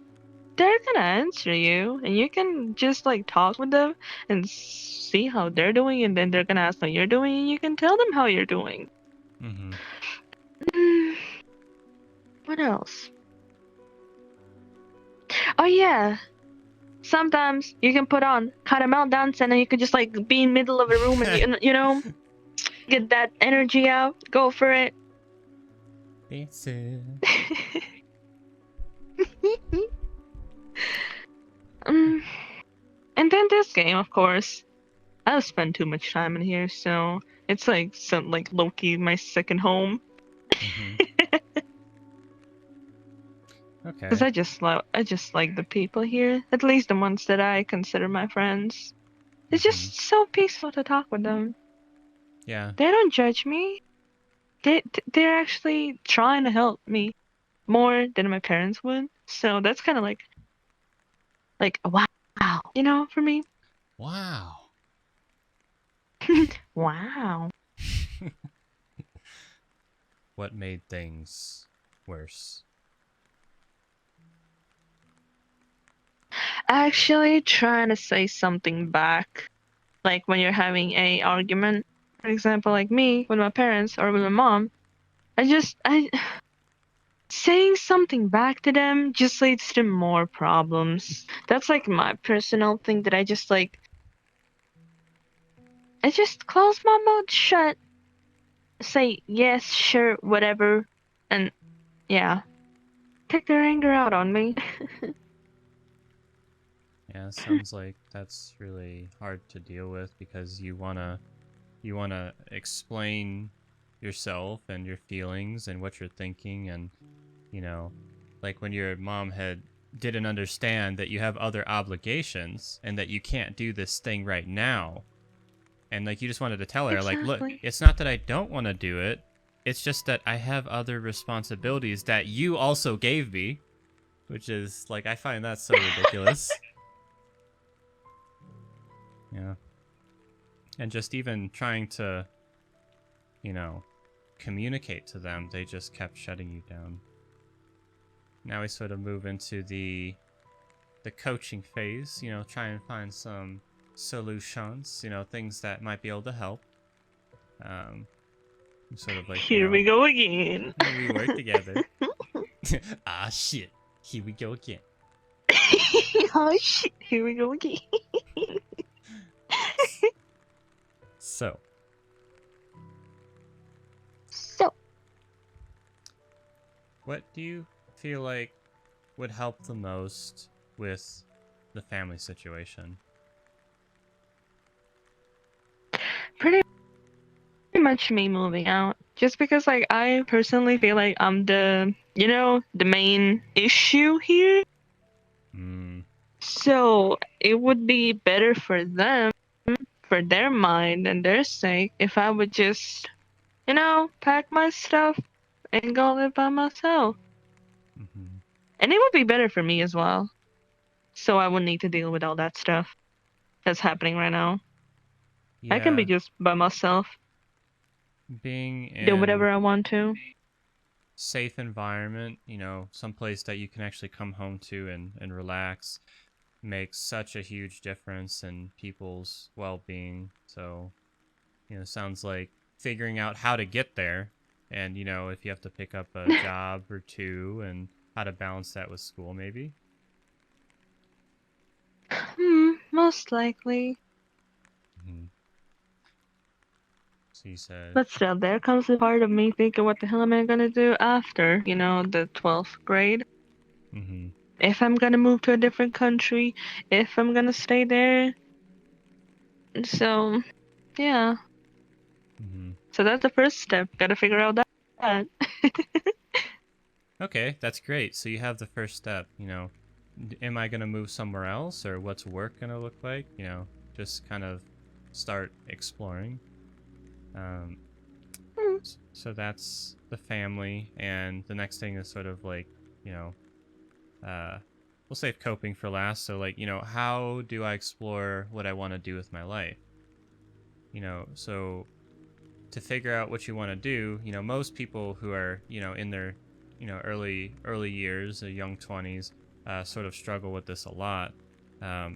answer you, and you can just like talk with them and see how they're doing, and then they're gonna ask how you're doing, and you can tell them how you're doing. Mm-hmm. Mm, what else? Oh yeah, sometimes you can put on caramel dance, and then you can just like be in middle of a room, and get that energy out. Go for it. Dancing. um, and then this game, of course. I've spent too much time in here, so it's like some like Loki, my second home. Mm-hmm. Because Okay. I just like the people here, at least the ones that I consider my friends. It's Mm-hmm. just so peaceful to talk with them. Yeah. They don't judge me. They're actually trying to help me more than my parents would. So that's kind of like a wow, for me. Wow. Wow. What made things worse? Actually trying to say something back, like when you're having a argument, for example, like me with my parents or with my mom. I saying something back to them just leads to more problems. That's like my personal thing that I just close my mouth shut, say yes, sure, whatever, and yeah, take their anger out on me. Yeah, sounds like that's really hard to deal with because you wanna explain yourself and your feelings and what you're thinking, and you know, like when your mom had didn't understand that you have other obligations and that you can't do this thing right now. And like you just wanted to tell her, like, look, Exactly. it's not that I don't want to do it. It's just that I have other responsibilities that you also gave me, which is like I find that so ridiculous. Yeah. And just even trying to, you know, communicate to them, they just kept shutting you down. Now we sort of move into the coaching phase, you know, try and find some solutions, you know, things that might be able to help. Sort of like, you Here know, we go again. we work together. Ah, shit. Here we go again. Oh shit, here we go again. So, So, what do you feel like would help the most with the family situation? pretty much me moving out. Just because, like, I personally feel like I'm the main issue here. Hmm. So, it would be better for them, for their mind and their sake, if I would just, pack my stuff and go live by myself. Mm-hmm. And it would be better for me as well. So I wouldn't need to deal with all that stuff that's happening right now. I can be Yeah, just by myself, being do in whatever I want to. safe environment, you know, someplace that you can actually come home to and relax makes such a huge difference in people's well-being. So, you know, sounds like figuring out how to get there and, you know, if you have to pick up a job or two and how to balance that with school maybe. Most likely. Hmm. So you said, But still, there comes the part of me thinking, what the hell am I gonna do after, the 12th grade? mm-hmm, If I'm gonna move to a different country, if I'm gonna stay there. So, yeah. mm-hmm. So that's the first step. Gotta figure out that. Okay, that's great. So you have the first step, you know, am I going to move somewhere else or what's work going to look like? You know, just kind of start exploring. Um, so that's the family. And the next thing is sort of like, you know, we'll save coping for last. So, like, you know, how do I explore what I want to do with my life? You know, so to figure out what you want to do, you know, most people who are, you know, in their, you know, early years, young 20s, sort of struggle with this a lot.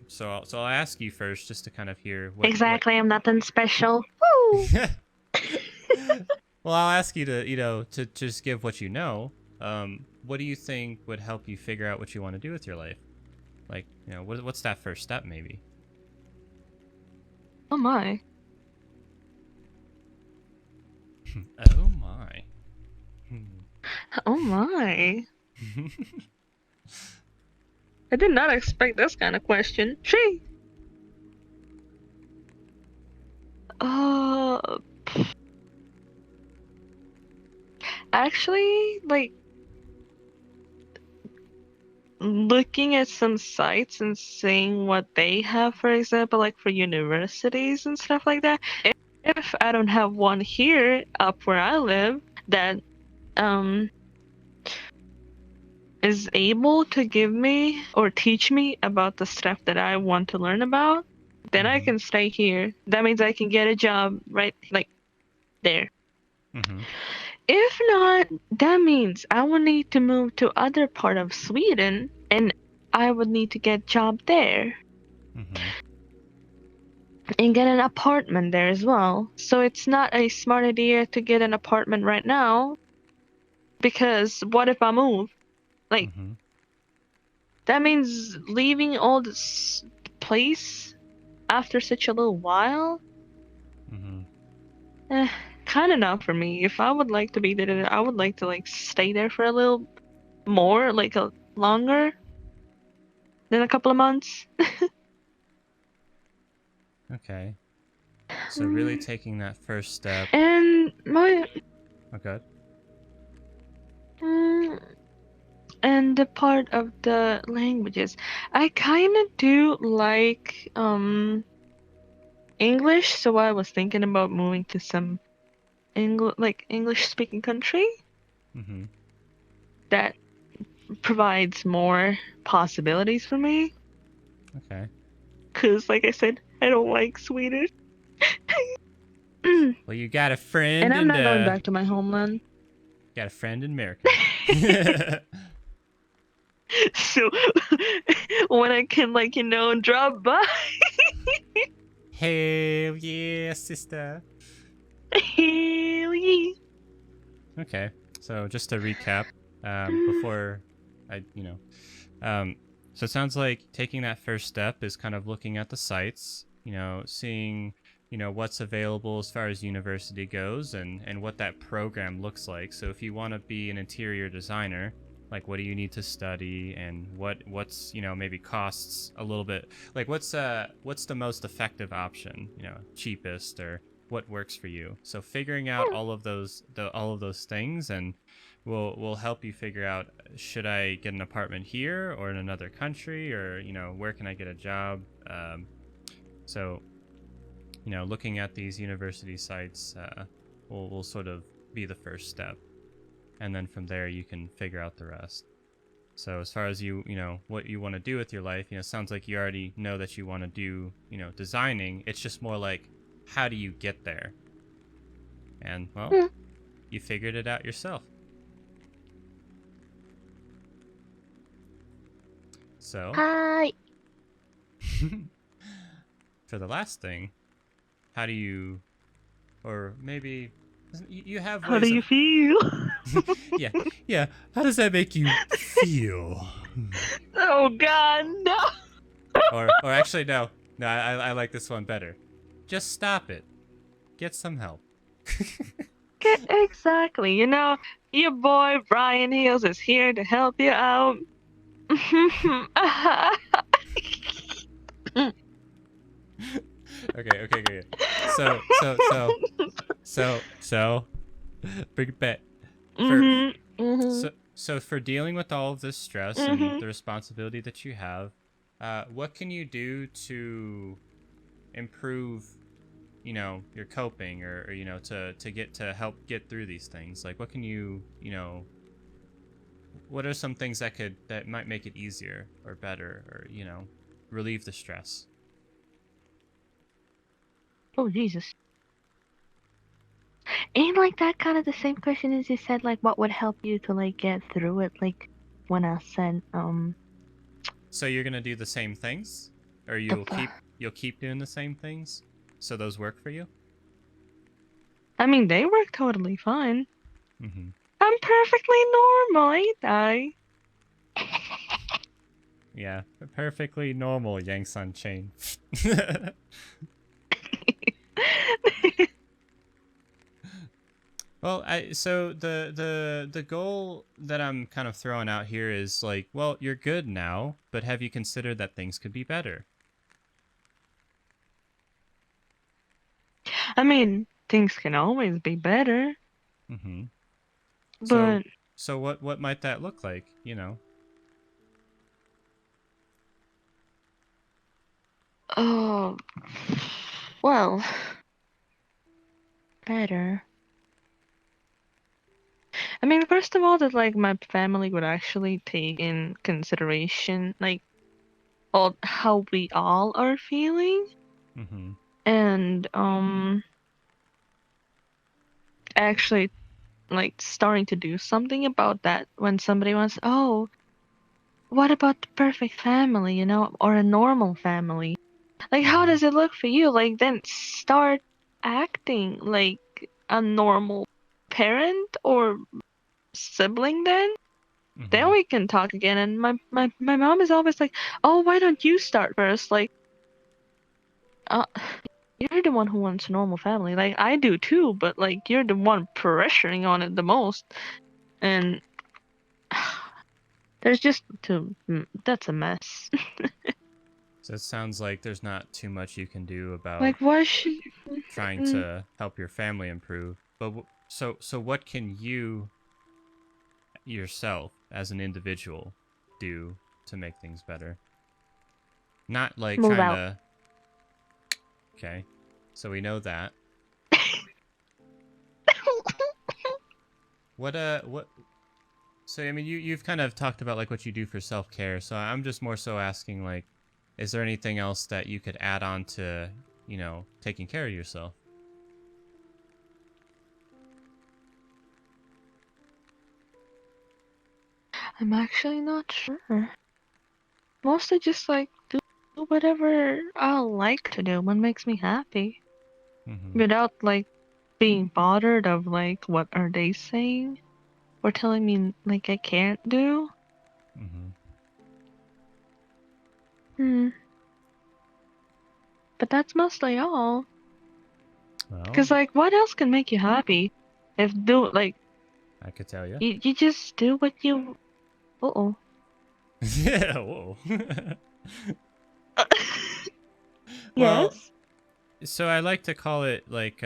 So I'll ask you first, just to kind of hear what. Exactly, I'm nothing special. Woo! Well, I'll ask you to, you know, to just give what you know. What do you think would help you figure out what you want to do with your life? Like, you know, what's that first step, maybe? Oh my. Oh my. Oh my. I did not expect this kind of question. She. Uh, actually, like, looking at some sites and seeing what they have, for example, like for universities and stuff like that. If I don't have one here up where I live that um is able to give me or teach me about the stuff that I want to learn about, then I Mm-hmm. can stay here. That means I can get a job right like there. Mm-hmm. If not, that means I will need to move to other part of Sweden and I would need to get job there Mm-hmm. and get an apartment there as well. So it's not a smart idea to get an apartment right now because what if I move? Like Mm-hmm. that means leaving all this place after such a little while. Mm-hmm. Eh, kind of not for me. If I would like to be there, I would like to like stay there for a little more, like a longer. in a couple of months. Okay. So really taking that first step. And my Okay. mm, and the part of the languages, I kind of do like English, so I was thinking about moving to some English speaking country Mm-hmm. that provides more possibilities for me. Okay. Cause like I said, I don't like Swedish. And Well, you got a friend I'm and not going back to my homeland. got a friend in America. So when I can drop by. Hell yeah, sister. Hell yeah. Okay. So just to recap, before I, so it sounds like taking that first step is kind of looking at the sites, seeing, what's available as far as university goes and what that program looks like. So if you want to be an interior designer, like what do you need to study and what's, maybe costs a little bit, like what's the most effective option, cheapest or what works for you. So figuring out all of those things and will help you figure out, should I get an apartment here or in another country, or where can I get a job. So looking at these university sites will sort of be the first step, and then from there you can figure out the rest. So as far as what you want to do with your life, sounds like you already know that you want to do designing. It's just more like, how do you get there? And well, you figured it out yourself. So Hi. for the last thing, how do you, or maybe you have How do ways you of feel? yeah, how does that make you feel? Oh God, no. Or actually no, I like this one better. Just stop it. Get some help. Exactly. Your boy Brian Hills is here to help you out. Okay. So bring it back. For Mhm. Mhm. so for dealing with all of this stress and Mhm. the responsibility that you have, what can you do to improve, your coping, or to help get through these things? Like, what can what are some things that might make it easier or better, or relieve the stress? Oh Jesus. Ain't like that kind of the same question as you said, like what would help you to get through it, like when I said So you're gonna do the same things, or the you'll keep doing the same things, so those work for you? I mean they work totally fine. Mm-hmm. I'm perfectly normal, ain't I? Yeah, perfectly normal, Yang Sun Chain. Well, so the goal that I'm kind of throwing out here is like, well, you're good now, but have you considered that things could be better? I mean, things can always be better, Mm-hmm. So but so what might that look like? oh, well, better. I mean, first of all, that my family would actually take in consideration all how we all are feeling, Mm-hmm. and actually starting to do something about that when somebody wants, oh, what about the perfect family, or a normal family? Like, how Mm-hmm. does it look for you? Like, then start acting like a normal parent or sibling then. Mm-hmm. Then we can talk again. And my mom is always like, oh, why don't you start first? Like, uh, you're the one who wants a normal family. Like, I do too, but you're the one pressuring on it the most. And There's just too. That's a mess. So it sounds like there's not too much you can do about Like, why should? trying Mm, to help your family improve. But so what can you yourself as an individual do to make things better? Not like Move trying out. to. Okay, so we know that. What? So I mean, you've kind of talked about like what you do for self care. So I'm just more so asking like, is there anything else that you could add on to taking care of yourself? I'm actually not sure. Mostly just like do whatever I like to do, what makes me happy, Mm-hmm. without like being bothered of like what are they saying or telling me like I can't do. Mm-hmm. Hmm. But that's mostly all. Well, Cause like what else can make you happy? If do like I could tell you. you just do what you. Uh-oh. Yeah. Whoa. Well, Yes. so I like to call it like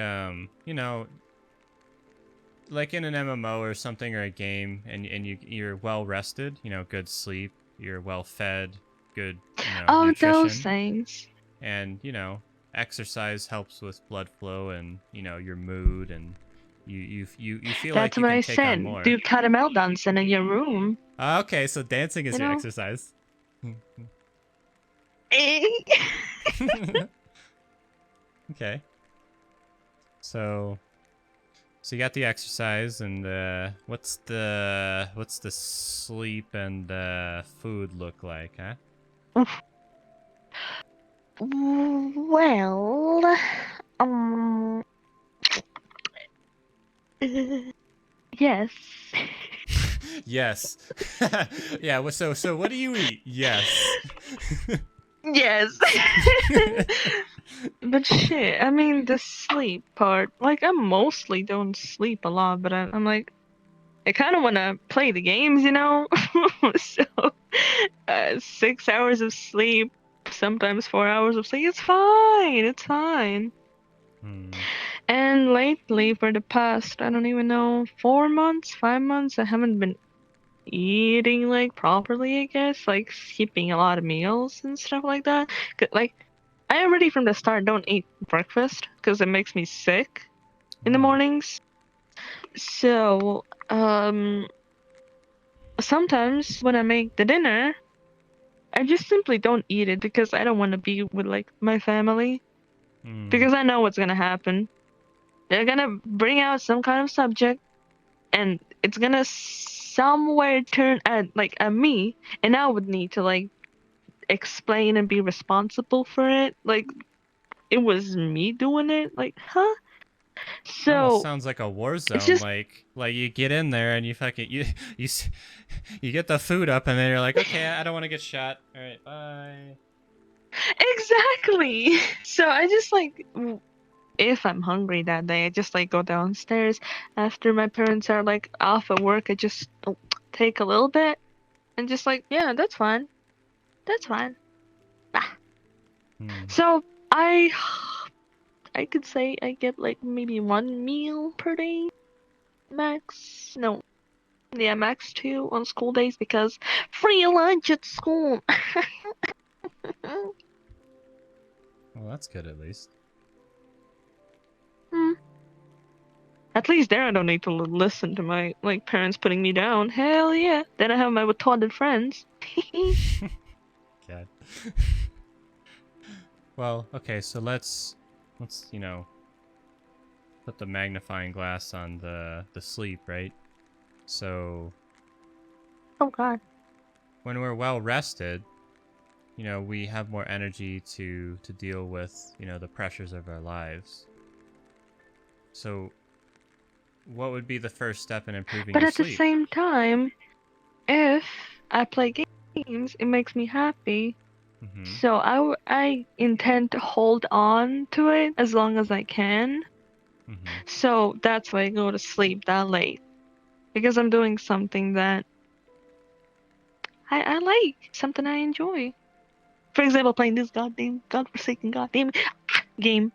like in an MMO or something or a game, and you're well rested, good sleep, you're well fed, good Oh, those nutrition, things. and exercise helps with blood flow and your mood, and you feel like That's you what can I take on said. more. Do caramel dancing in your room. Okay, so dancing is You your know. exercise. Okay, so you got the exercise, and what's the sleep and food look like, huh? Well, um, yes. Yes. Yeah. So what do you eat? Yes. Yes. But shit, I mean, the sleep part, like, I mostly don't sleep a lot, but I'm like, I kind of want to play the games, you know? So, 6 hours of sleep, sometimes 4 hours of sleep, it's fine, it's fine. Hmm. And lately, for the past, I don't even know, 4 months, 5 months, I haven't been eating like properly, I guess, like skipping a lot of meals and stuff like that. Like, I already from the start don't eat breakfast because it makes me sick in the Oh. mornings. So, sometimes when I make the dinner, I just simply don't eat it because I don't want to be with like my family Hmm. because I know what's gonna happen. They're gonna bring out some kind of subject and it's gonna somewhere turn at me and I would need to like explain and be responsible for it. Like it was me doing it. Like, huh? Almost So sounds like a war it's zone. just Like you get in there and you fucking you you get the food up, and then you're like, okay, I don't want to get shot. All right, bye. exactly. So I just like if I'm hungry that day, I just like go downstairs after my parents are like off at work. I just take a little bit and just like, yeah, that's fine. That's fine. Ah. Hmm. So I could say I get like maybe one meal per day max. No, yeah, max two on school days because free lunch at school. Well, that's good at least. Hmm. At least there I don't need to listen to my like parents putting me down. Hell yeah. Then I have my retarded friends. God. Well, okay, so let's put the magnifying glass on the sleep, right? So Oh god. when we're well rested, we have more energy to deal with, the pressures of our lives. So what would be the first step in improving But your at the sleep? same time, if I play games, it makes me happy. Mm-hmm. So I intend to hold on to it as long as I can. Mm-hmm. So that's why I go to sleep that late. Because I'm doing something that I like, something I enjoy. For example, playing this goddamn godforsaken goddamn game.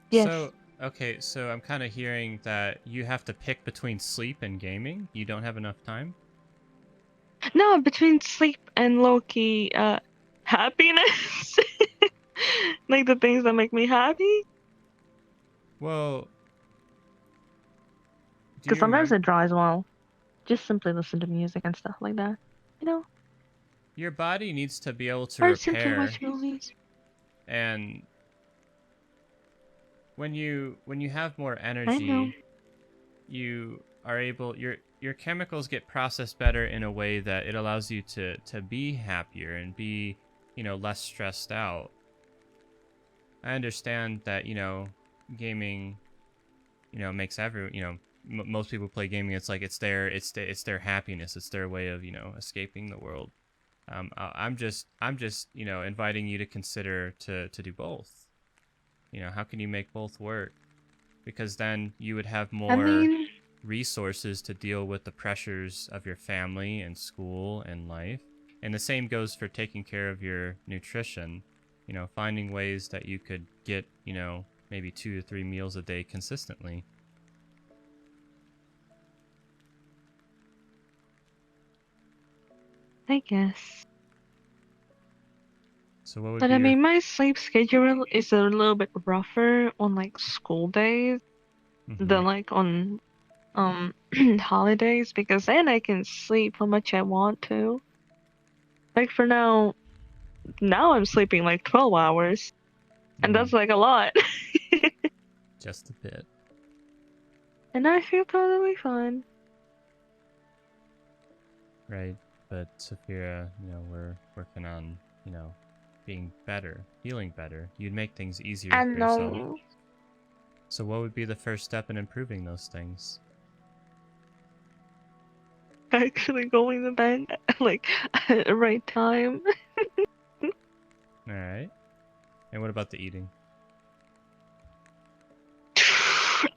Yes. So, okay, so I'm kind of hearing that you have to pick between sleep and gaming. You don't have enough time? No, between sleep and low-key happiness. Like the things that make me happy. Well, do Because you sometimes remember? I draw as well. Just simply listen to music and stuff like that. You know? Your body needs to be able to Or simply repair, watch movies. and when you have more I know. energy, you are able your chemicals get processed better in a way that it allows you to be happier and be, less stressed out. I understand that, gaming, makes most people play gaming. It's like it's their happiness. It's their way of, escaping the world. I'm just inviting you to consider to do both. How can you make both work? Because then you would have I more mean, resources to deal with the pressures of your family and school and life. And the same goes for taking care of your nutrition. Finding ways that you could get, maybe 2 to 3 meals a day consistently. I guess. So what would But be I your mean, my sleep schedule is a little bit rougher on like school days mm-hmm. than like on holidays because then I can sleep how much I want to. Like for now I'm sleeping like 12 hours, and Mm, that's like a lot. just a bit. And I feel totally fine. Right? But Saphira, we're working on, being better, feeling better. You'd make things easier I for yourself. know. So what would be the first step in improving those things? Actually going to bed like at the right time. All right. And what about the eating?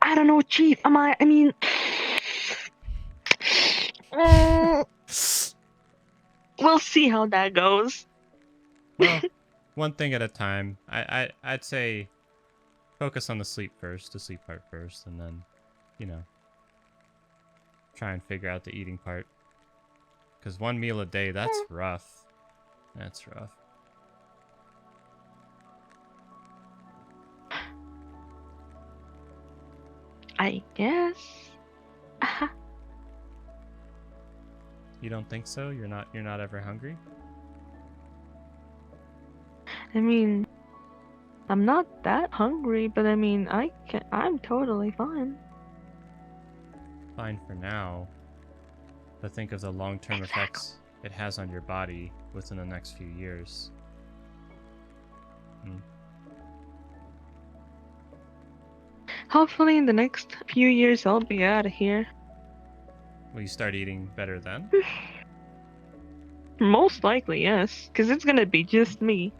I don't know, Chief. I mean, mm, we'll see how that goes. Well, one thing at a time. I'd say focus on the sleep first, the sleep part first, and then, you know, try and figure out the eating part. Because 1 meal a day, that's rough. That's rough. I guess. You don't think so? You're not ever hungry? I mean, I'm not that hungry, but I mean, I'm totally fine. Fine for now, but think of the long-term Exactly. effects it has on your body within the next few years. Hmm. Hopefully, in the next few years, I'll be out of here. Will you start eating better then? Most likely, yes, because it's gonna be just me.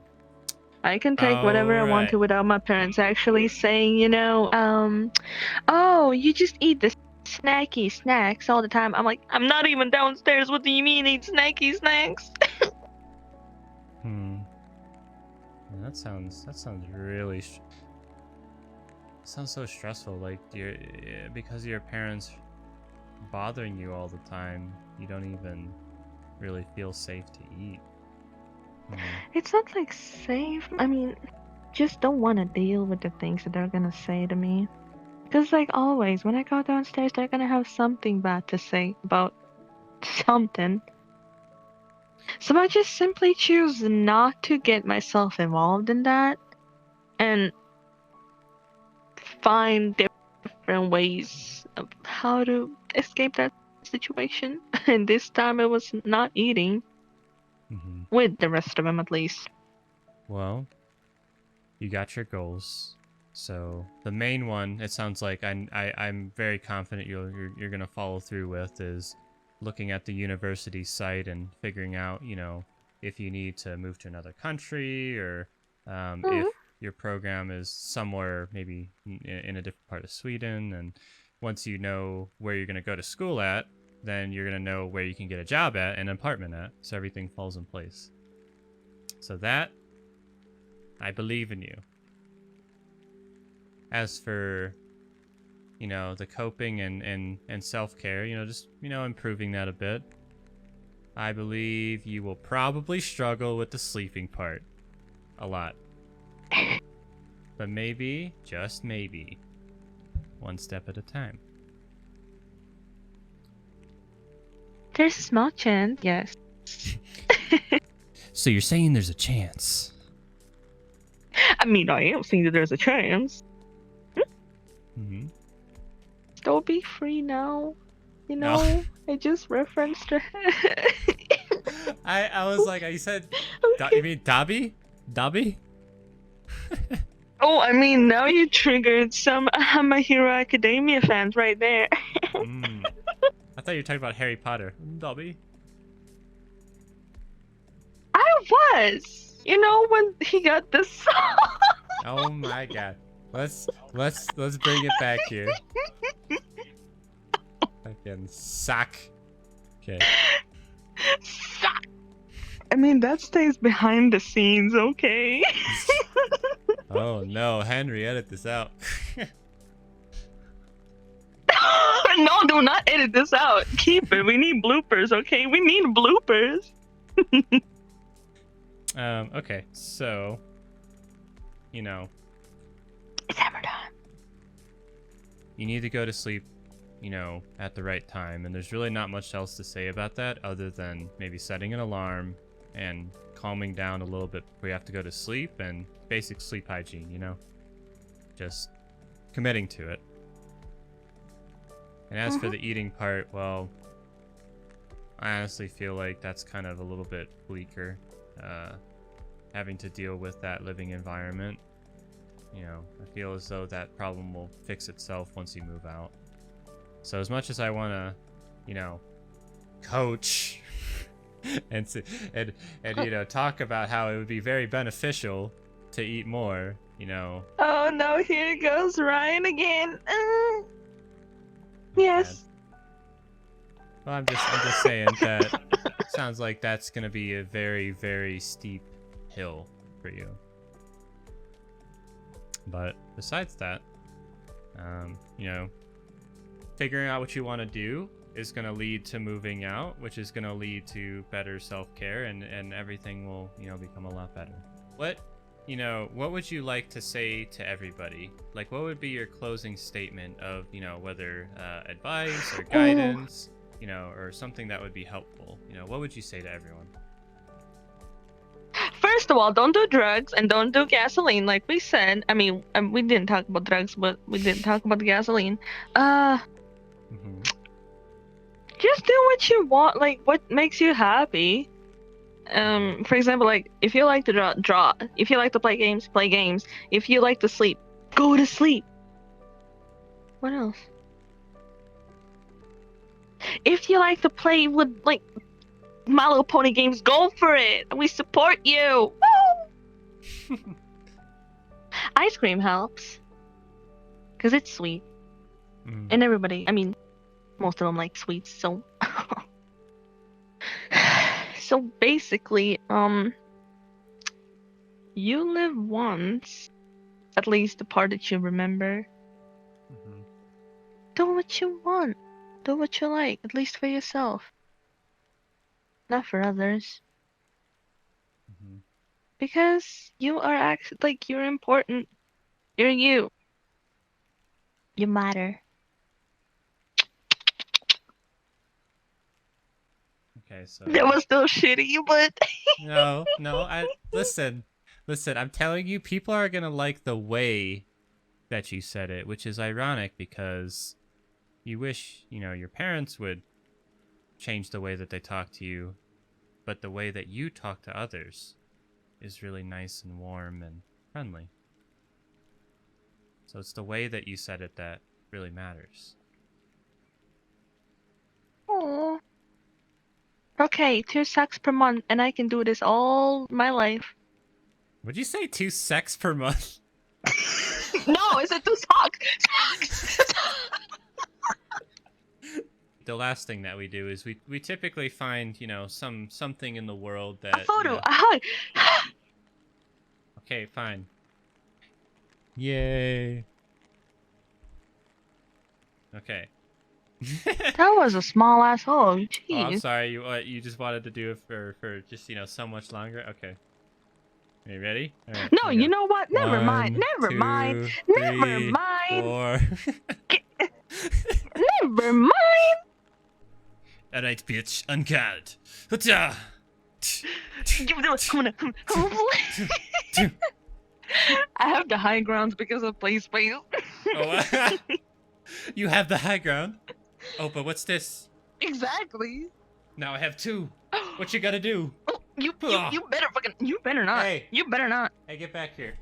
I can take Oh, whatever I want right. to without my parents actually saying, oh, you just eat the snacky snacks all the time. I'm like, I'm not even downstairs. What do you mean eat snacky snacks? Hmm. Yeah, that sounds really sounds so stressful. Like because your parents bothering you all the time, you don't even really feel safe to eat. Hmm. It's not like safe. I mean, just don't want to deal with the things that they're gonna say to me. Because, like always, when I go downstairs, they're gonna have something bad to say about something. So I just simply choose not to get myself involved in that and find different ways of how to escape that situation. And this time it was not eating, Mm-hmm. with the rest of them at least. Well, you got your goals. So the main one, it sounds like I'm very confident you're gonna follow through with is looking at the university site and figuring out, if you need to move to another country or if Mhm. your program is somewhere maybe in a different part of Sweden. And once you know where you're gonna go to school at, then you're gonna know where you can get a job at and an apartment at, so everything falls in place. So that, I believe in you. As for, the coping and self-care, just, improving that a bit, I believe you will probably struggle with the sleeping part a lot. But maybe, just maybe, one step at a time. There's a small chance, yes. So you're saying there's a chance? I mean, I am saying that there's a chance. Mm-hmm. Don't be free now. No. I just referenced her. I was like, you said, Okay. you mean Dobby? Dobby? Oh, I mean, now you triggered some My Hero Academia fans right there. I thought you were talking about Harry Potter. Dobby? I was. When he got this song. Oh my god. Let's bring it back here. Fucking suck. Okay. Suck. I mean, that stays behind the scenes, okay? Oh no, Henry, edit this out. No, do not edit this out. Keep it. We need bloopers, okay? We need bloopers. Okay, so, It's hammer time. you need to go to sleep, at the right time, and there's really not much else to say about that other than maybe setting an alarm and calming down a little bit before you have to go to sleep, and basic sleep hygiene, just committing to it. And as for the eating part, well, I honestly feel like that's kind of a little bit bleaker, having to deal with that living environment. I feel as though that problem will fix itself once you move out. So as much as I want to, coach and talk about how it would be very beneficial to eat more, Oh no, here goes Ryan again. Yes. Well, I'm just saying that sounds like that's gonna be a very, very steep hill for you. But besides that, figuring out what you want to do is going to lead to moving out, which is going to lead to better self-care, and everything will, become a lot better. What would you like to say to everybody? Like, what would be your closing statement of, whether advice or guidance, or something that would be helpful? What would you say to everyone? First of all, don't do drugs and don't do gasoline, like we said. I mean, we didn't talk about drugs, but we didn't talk about the gasoline. Just do what you want, like what makes you happy. For example, like if you like to draw. If you like to play games, play games. If you like to sleep, go to sleep. What else? If you like to play with like My Little Pony games, go for it. We support you. Woo! Ice cream helps because it's sweet, and everybody. I mean, most of them like sweets, so. So basically, you live once, at least the part that you remember. Do what you want. Do what you like, at least for yourself. Not for others. Because you are actually, like, you're important. You're you. You matter. Okay, so That was still shitty, but no, listen, I'm telling you, people are gonna like the way that you said it, which is ironic because you wish, your parents would change the way that they talk to you, but the way that you talk to others is really nice and warm and friendly. So it's the way that you said it that really matters. Aww. Okay, 2 sex per month, and I can do this all my life. Would you say 2 sex per month? No, is it 2 socks? the last thing that we do is we typically find, you know, something in the world A that, photo, you know, a hug. okay, fine. Yay. Okay. That was a small ass hug. Oh, I'm Jeez. sorry. You just wanted to do it for just, you know, so much longer. Okay. Are you ready? All right. No, Here we you go. know what? Never mind. 1, Never mind. 2, Never 3, mind. 4. Never mind. All right, bitch. Uncut. Hutcha. I have the high grounds because of play space. Oh, you have the high ground. Oh, but what's this? Exactly. Now I have 2. What you gotta do? Oh, you better not. Hey. You better not. Hey, get back here.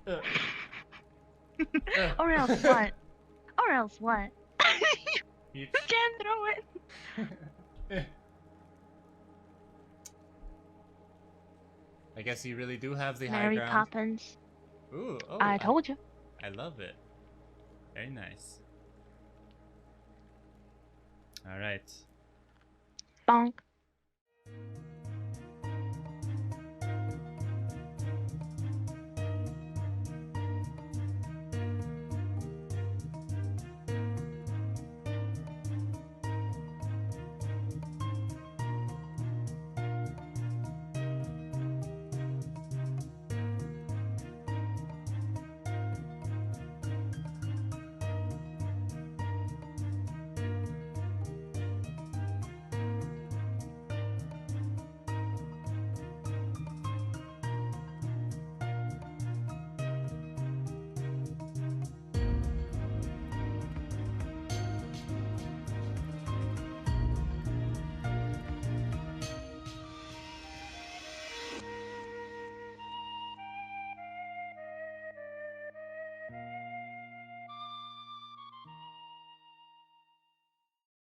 Or else what? Or else what? You- You can't throw it. I guess you really do have the high Mary ground. Poppins. Ooh, oh, I told you. I love it. Very nice. All right. Bonk.